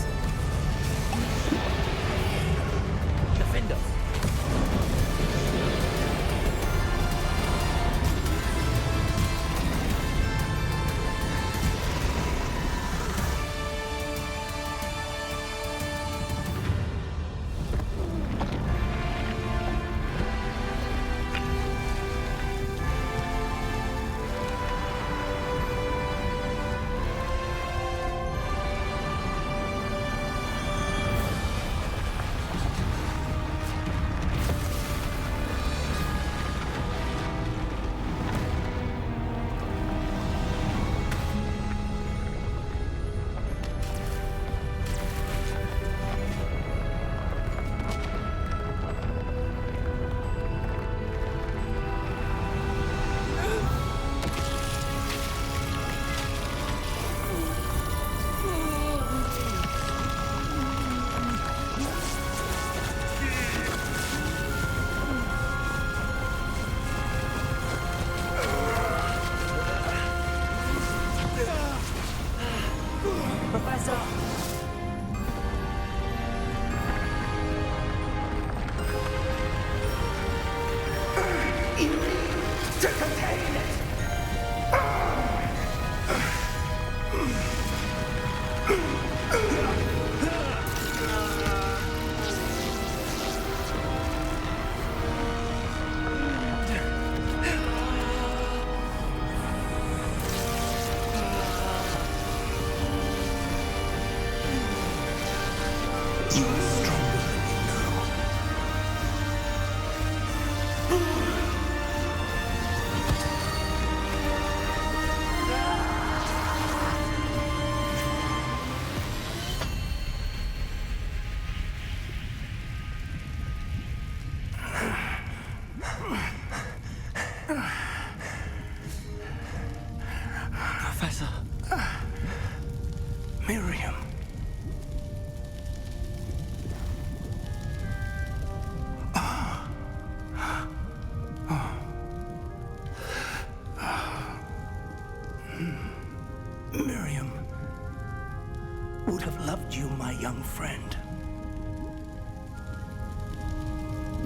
Defender. Professor! You need to contain it! You are stronger than you know. Professor. Miriam. Miriam would have loved you, my young friend.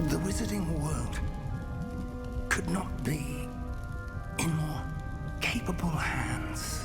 The wizarding world could not be in more capable hands.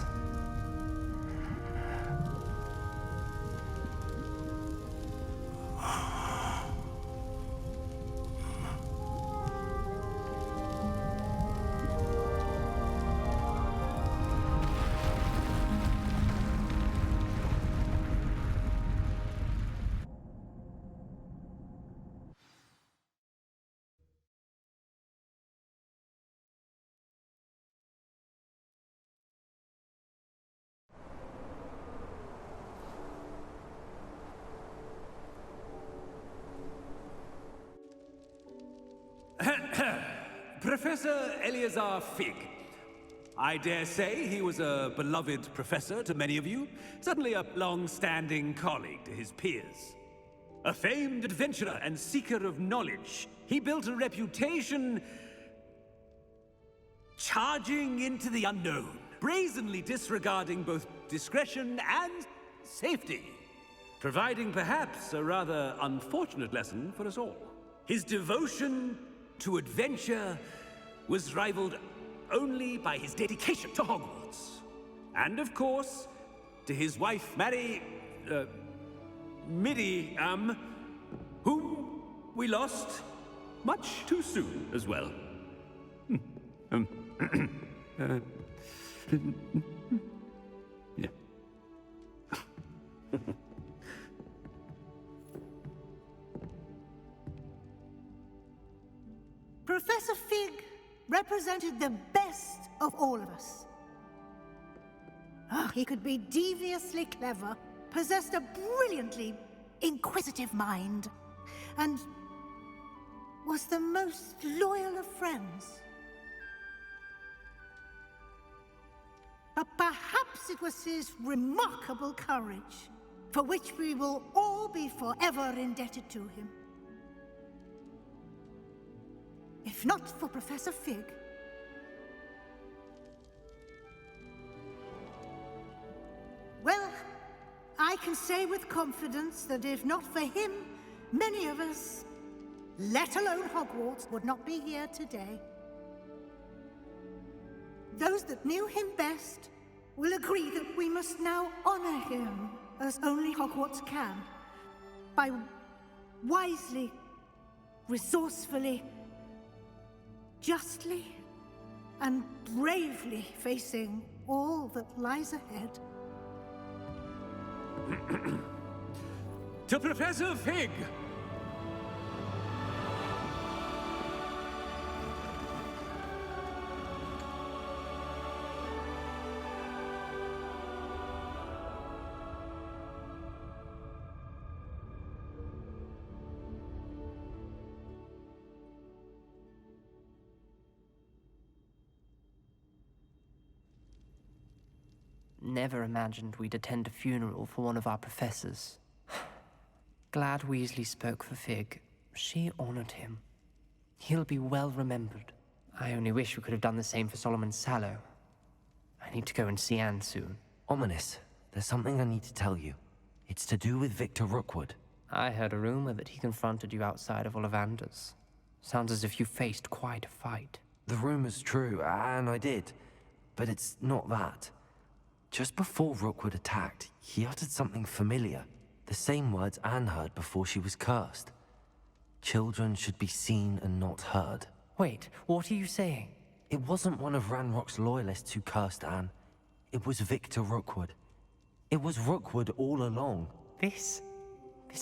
Professor Eleazar Fig. I dare say he was a beloved professor to many of you, certainly a long-standing colleague to his peers. A famed adventurer and seeker of knowledge, he built a reputation charging into the unknown, brazenly disregarding both discretion and safety, providing perhaps a rather unfortunate lesson for us all. His devotion to adventure was rivaled only by his dedication to Hogwarts. And of course, to his wife, Miriam, whom we lost much too soon as well. Yeah. Professor Fig represented the best of all of us. He could be deviously clever, possessed a brilliantly inquisitive mind, and was the most loyal of friends. But perhaps it was his remarkable courage, for which we will all be forever indebted to him. If not for Professor Fig, well, I can say with confidence that if not for him, many of us, let alone Hogwarts, would not be here today. Those that knew him best will agree that we must now honor him as only Hogwarts can, by wisely, resourcefully, justly, and bravely facing all that lies ahead. To Professor Fig! Never imagined we'd attend a funeral for one of our professors. Glad Weasley spoke for Fig. She honored him. He'll be well remembered. I only wish we could have done the same for Solomon Sallow. I need to go and see Anne soon. Ominous. There's something I need to tell you. It's to do with Victor Rookwood. I heard a rumor that he confronted you outside of Ollivander's. Sounds as if you faced quite a fight. The rumor's true, and I did. But it's not that. Just before Rookwood attacked, he uttered something familiar. The same words Anne heard before she was cursed. Children should be seen and not heard. Wait, what are you saying? It wasn't one of Ranrock's loyalists who cursed Anne. It was Victor Rookwood. It was Rookwood all along. This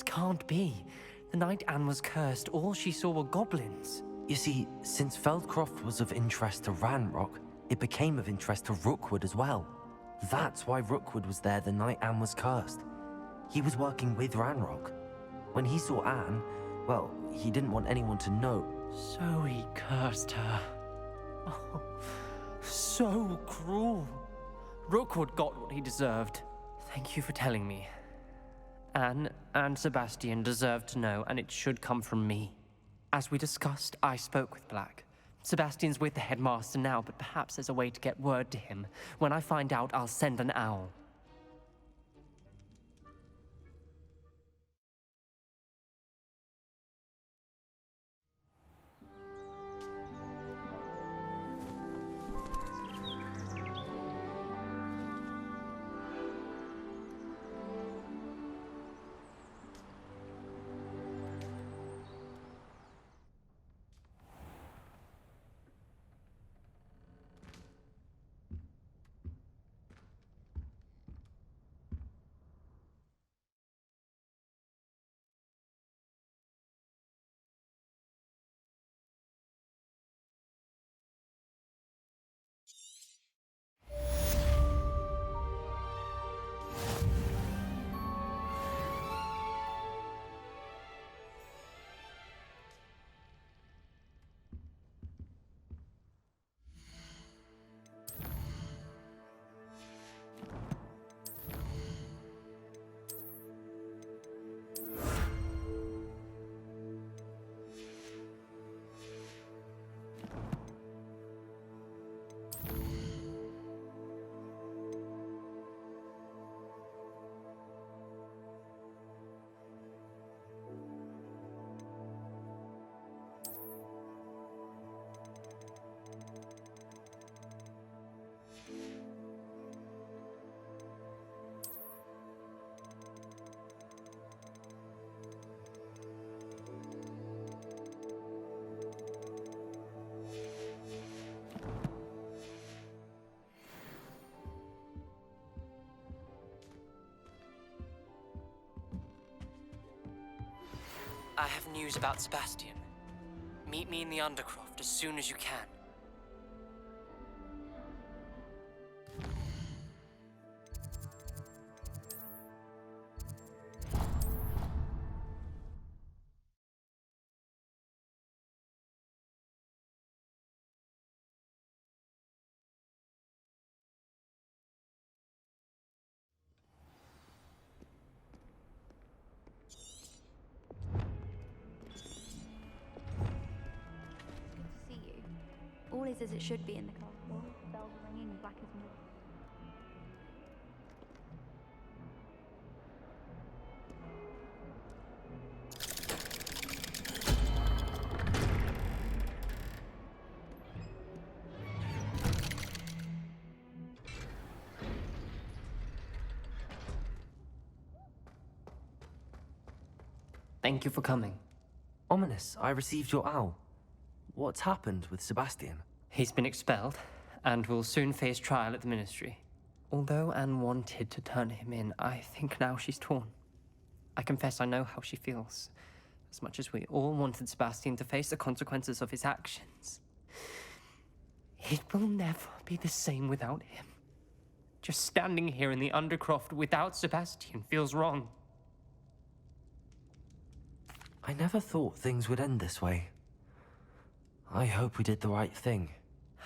can't be. The night Anne was cursed, all she saw were goblins. You see, since Feldcroft was of interest to Ranrock, it became of interest to Rookwood as well. That's why Rookwood was there the night Anne was cursed. He was working with Ranrock. When he saw Anne, well, he didn't want anyone to know. So he cursed her. Oh, so cruel. Rookwood got what he deserved. Thank you for telling me. Anne and Sebastian deserve to know, and it should come from me. As we discussed, I spoke with Black. Sebastian's with the headmaster now, but perhaps there's a way to get word to him. When I find out, I'll send an owl. I have news about Sebastian. Meet me in the Undercroft as soon as you can. All is as it should be in the castle. Bells ringing, black as night. Thank you for coming. Ominous, I received your owl. What's happened with Sebastian? He's been expelled, and will soon face trial at the Ministry. Although Anne wanted to turn him in, I think now she's torn. I confess I know how she feels. As much as we all wanted Sebastian to face the consequences of his actions. It will never be the same without him. Just standing here in the Undercroft without Sebastian feels wrong. I never thought things would end this way. I hope we did the right thing.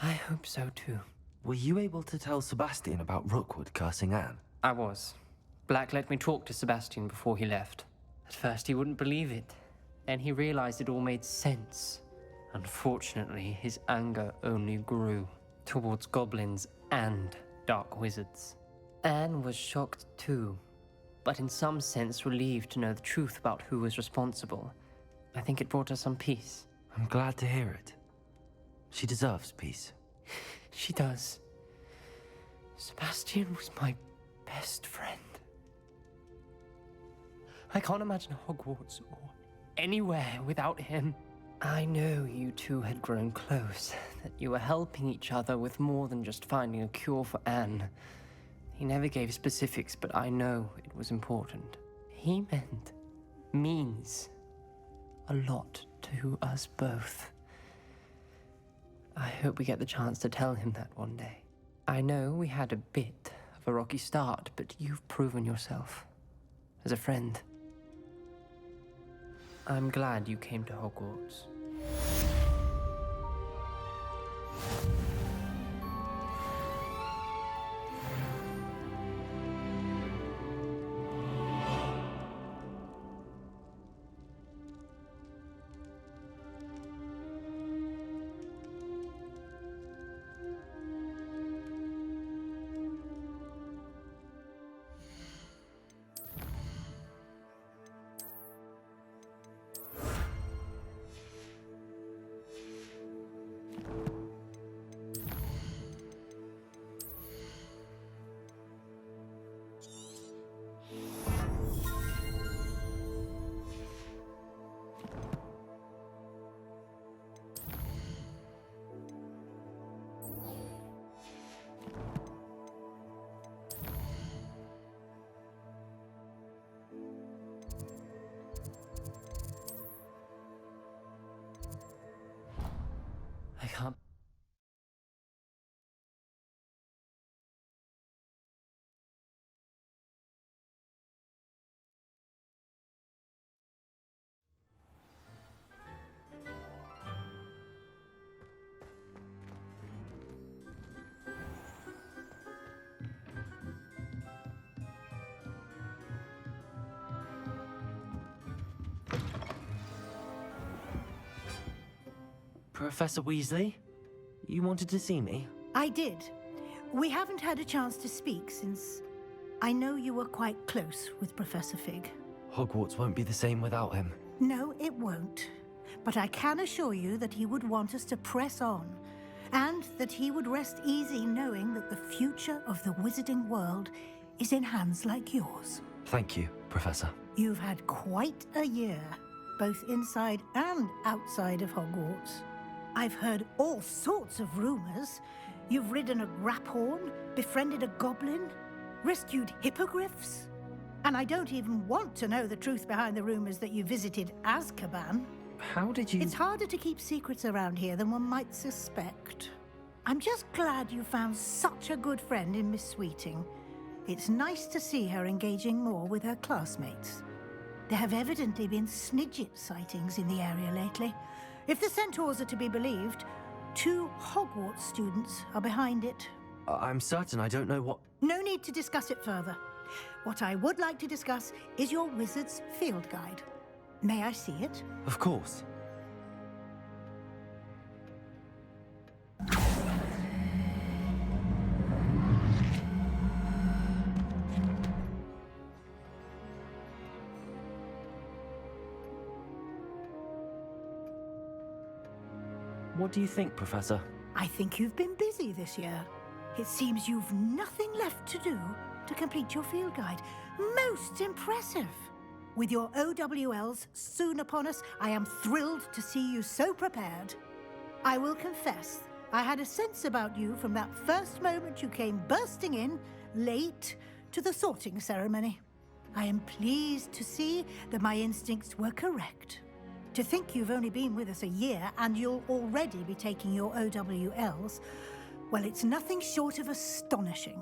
I hope so too. Were you able to tell Sebastian about Rookwood cursing Anne? I was. Black let me talk to Sebastian before he left. At first he wouldn't believe it. Then he realized it all made sense. Unfortunately, his anger only grew towards goblins and dark wizards. Anne was shocked too, but in some sense relieved to know the truth about who was responsible. I think it brought her some peace. I'm glad to hear it. She deserves peace. She does. Sebastian was my best friend. I can't imagine Hogwarts or anywhere without him. I know you two had grown close, that you were helping each other with more than just finding a cure for Anne. He never gave specifics, but I know it was important. He means a lot to us both. I hope we get the chance to tell him that one day. I know we had a bit of a rocky start, but you've proven yourself as a friend. I'm glad you came to Hogwarts. can't. Professor Weasley, you wanted to see me? I did. We haven't had a chance to speak since I know you were quite close with Professor Fig. Hogwarts won't be the same without him. No, it won't. But I can assure you that he would want us to press on, and that he would rest easy knowing that the future of the wizarding world is in hands like yours. Thank you, Professor. You've had quite a year, both inside and outside of Hogwarts. I've heard all sorts of rumors. You've ridden a graphorn, befriended a goblin, rescued hippogriffs. And I don't even want to know the truth behind the rumors that you visited Azkaban. How did you... It's harder to keep secrets around here than one might suspect. I'm just glad you found such a good friend in Miss Sweeting. It's nice to see her engaging more with her classmates. There have evidently been Snidget sightings in the area lately. If the centaurs are to be believed, 2 Hogwarts students are behind it. I'm certain I don't know what... No need to discuss it further. What I would like to discuss is your wizard's field guide. May I see it? Of course. What do you think, Professor? I think you've been busy this year. It seems you've nothing left to do to complete your field guide. Most impressive! With your OWLs soon upon us, I am thrilled to see you so prepared. I will confess, I had a sense about you from that first moment you came bursting in, late, to the sorting ceremony. I am pleased to see that my instincts were correct. To think you've only been with us a year and you'll already be taking your OWLs, well, it's nothing short of astonishing.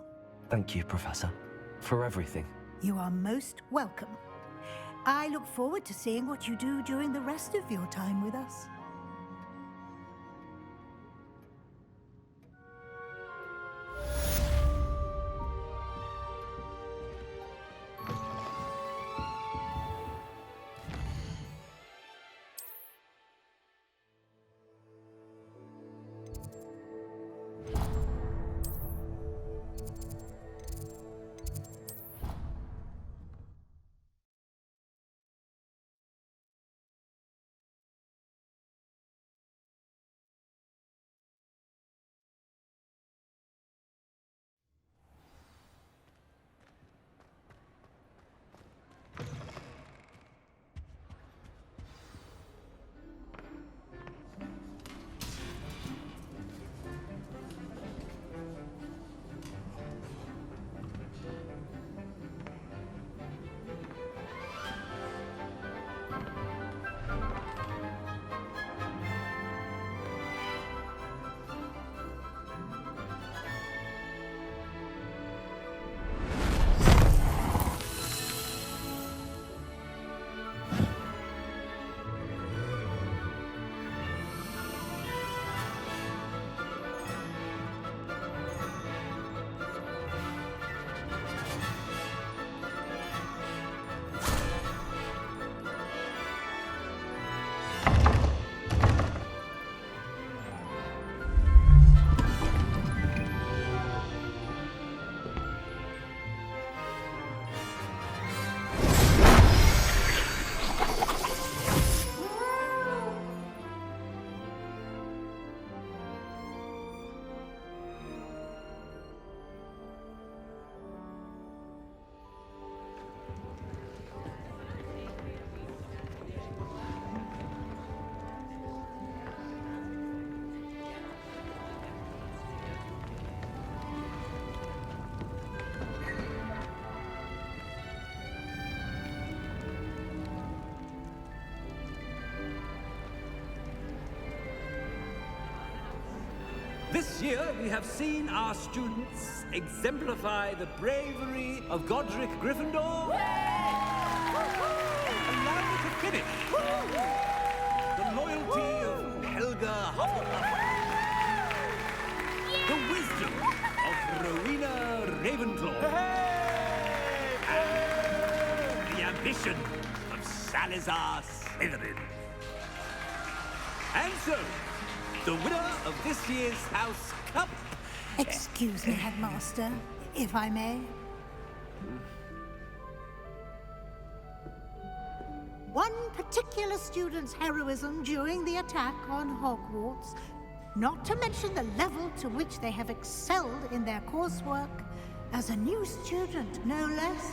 Thank you, Professor, for everything. You are most welcome. I look forward to seeing what you do during the rest of your time with us. year, we have seen our students exemplify the bravery of Godric Gryffindor. Allow me to finish. The loyalty of Helga Hufflepuff. The wisdom of Rowena Ravenclaw. And the ambition of Salazar Slytherin. And so, the winner of this year's House Cup... Excuse me, Headmaster, if I may. One particular student's heroism during the attack on Hogwarts, not to mention the level to which they have excelled in their coursework, as a new student, no less.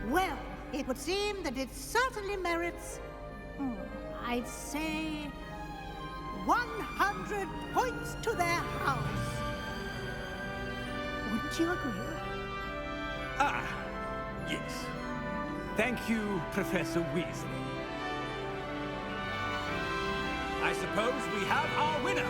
Well, it would seem that it certainly merits, I'd say, 100 points to their house. Wouldn't you agree? Ah, yes. Thank you, Professor Weasley. I suppose we have our winner.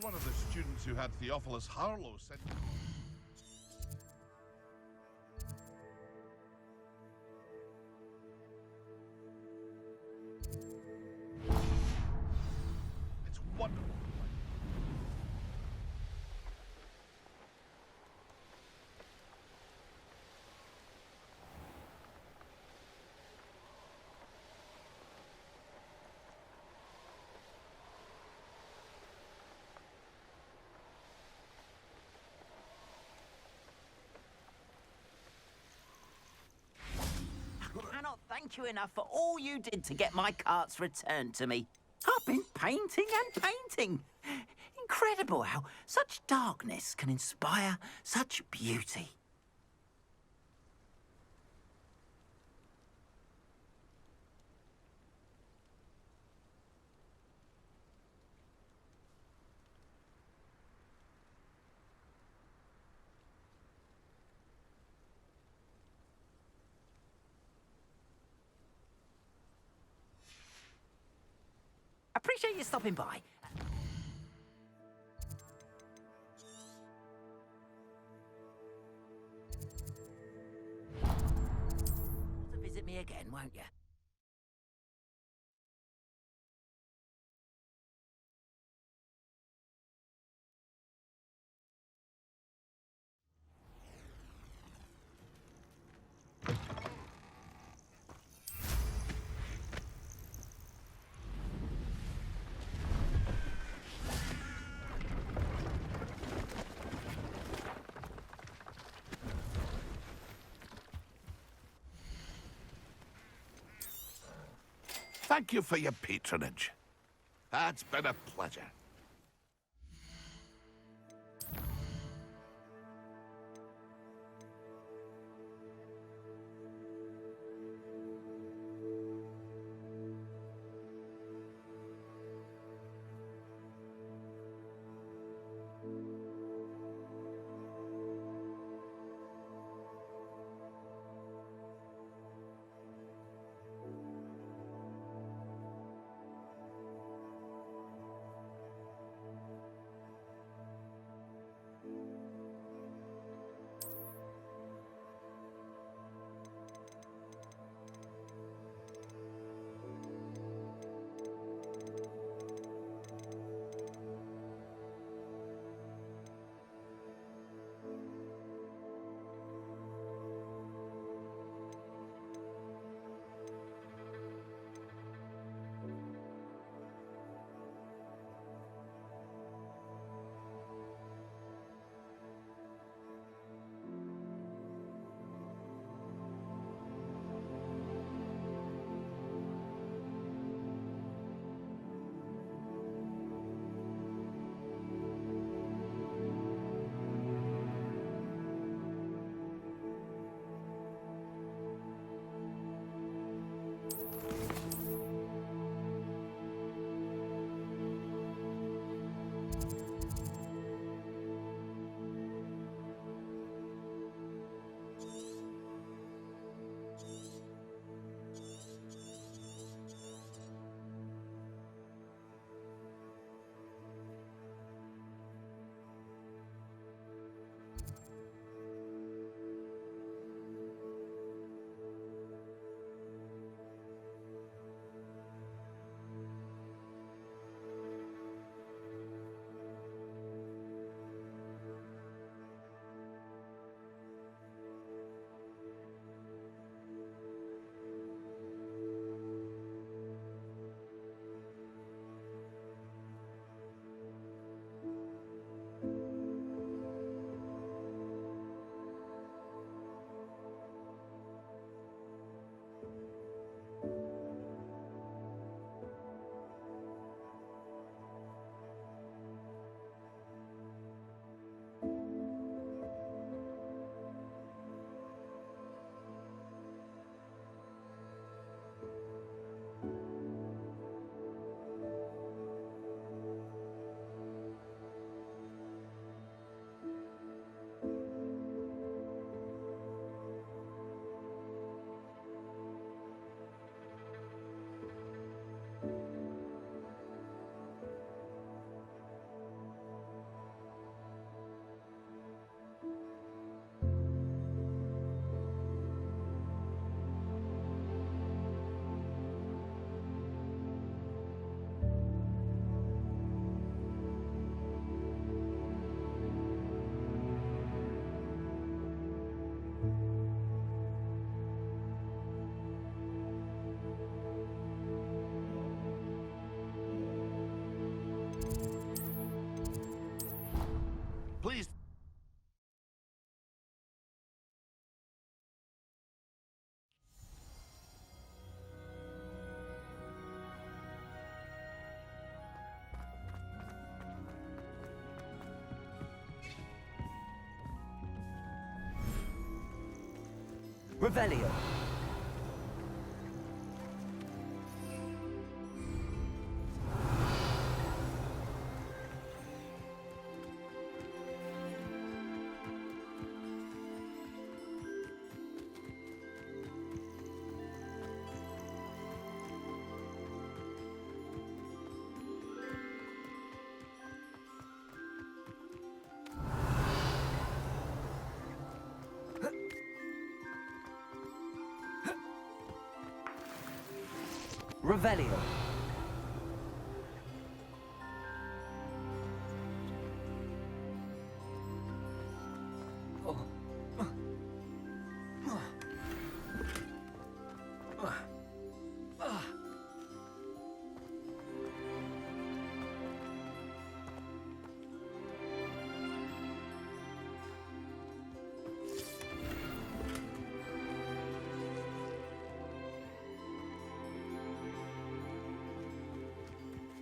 one of the students who had Theophilus Harlow sent... It's wonderful. I cannot thank you enough for all you did to get my carts returned to me. I've been painting and painting. Incredible how such darkness can inspire such beauty. Appreciate you stopping by. To visit me again, won't you? Thank you for your patronage. It's been a pleasure. Revelio. Revelio.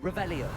Revelio.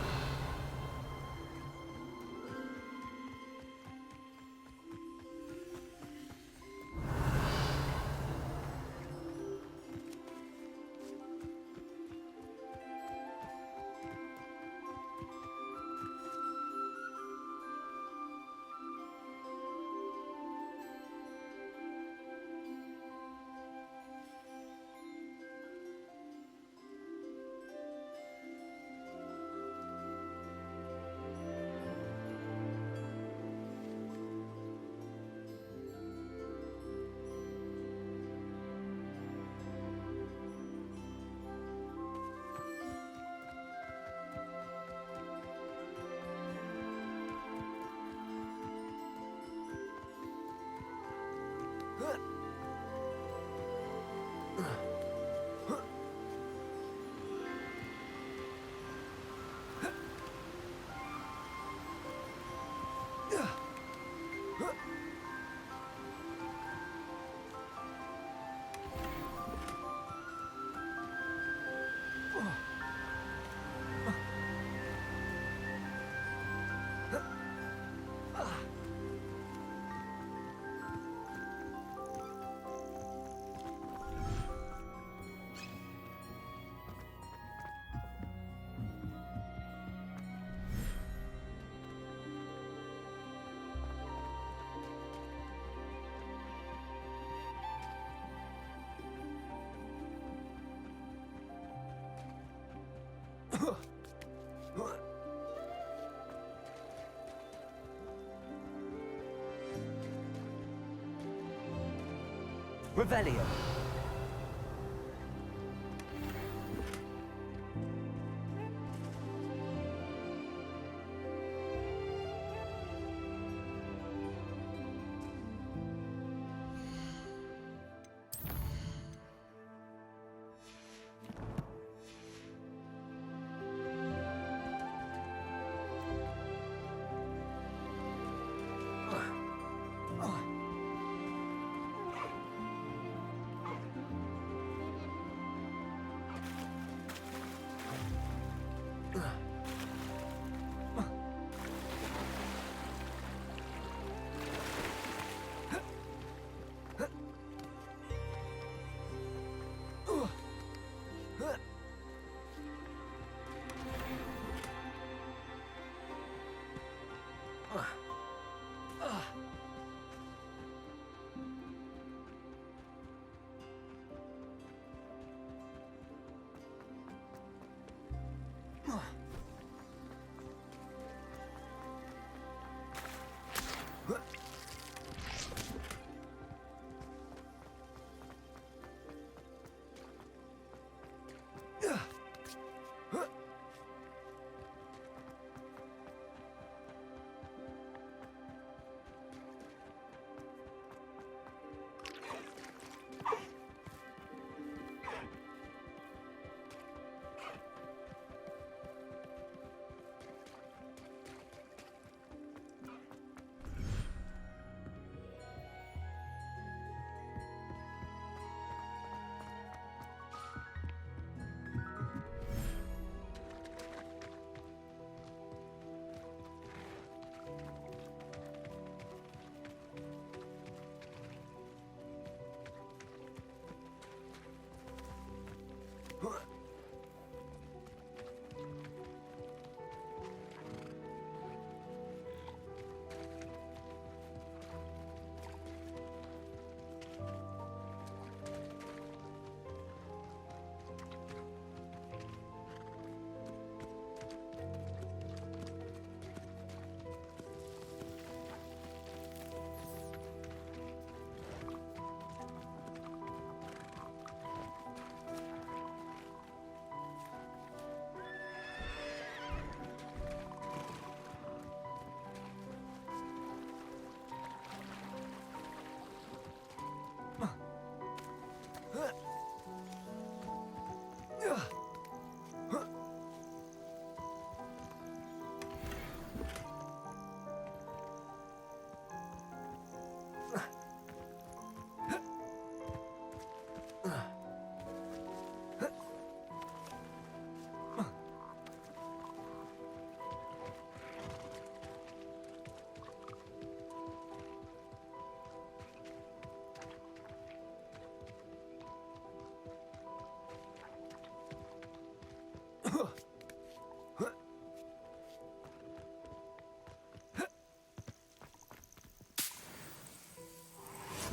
Revelio.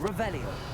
Revelio.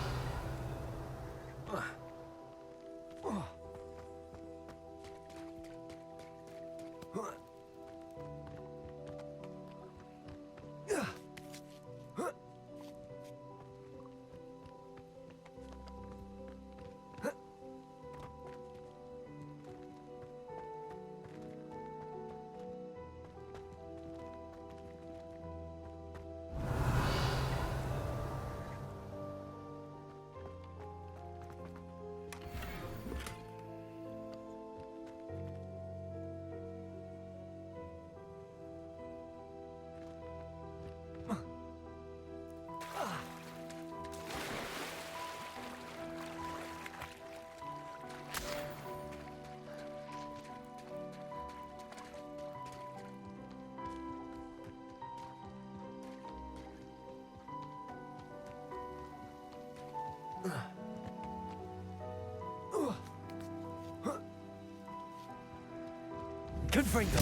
Confringo.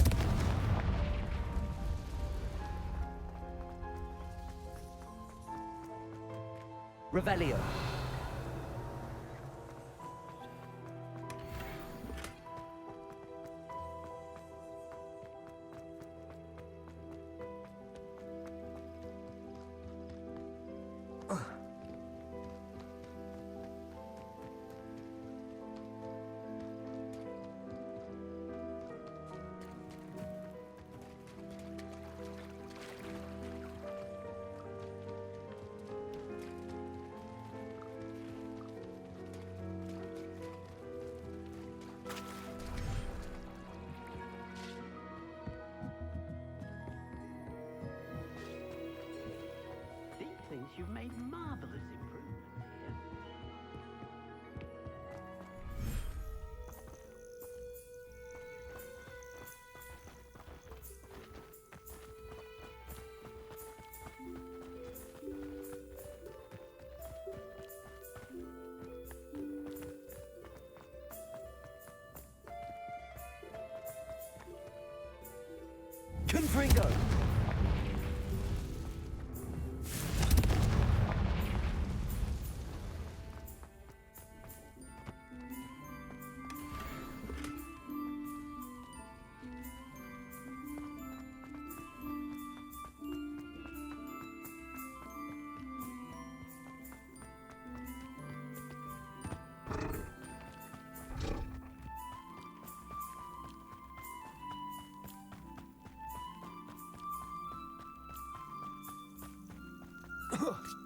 Revelio. You've made marvelous improvements here. Confringo. Ugh.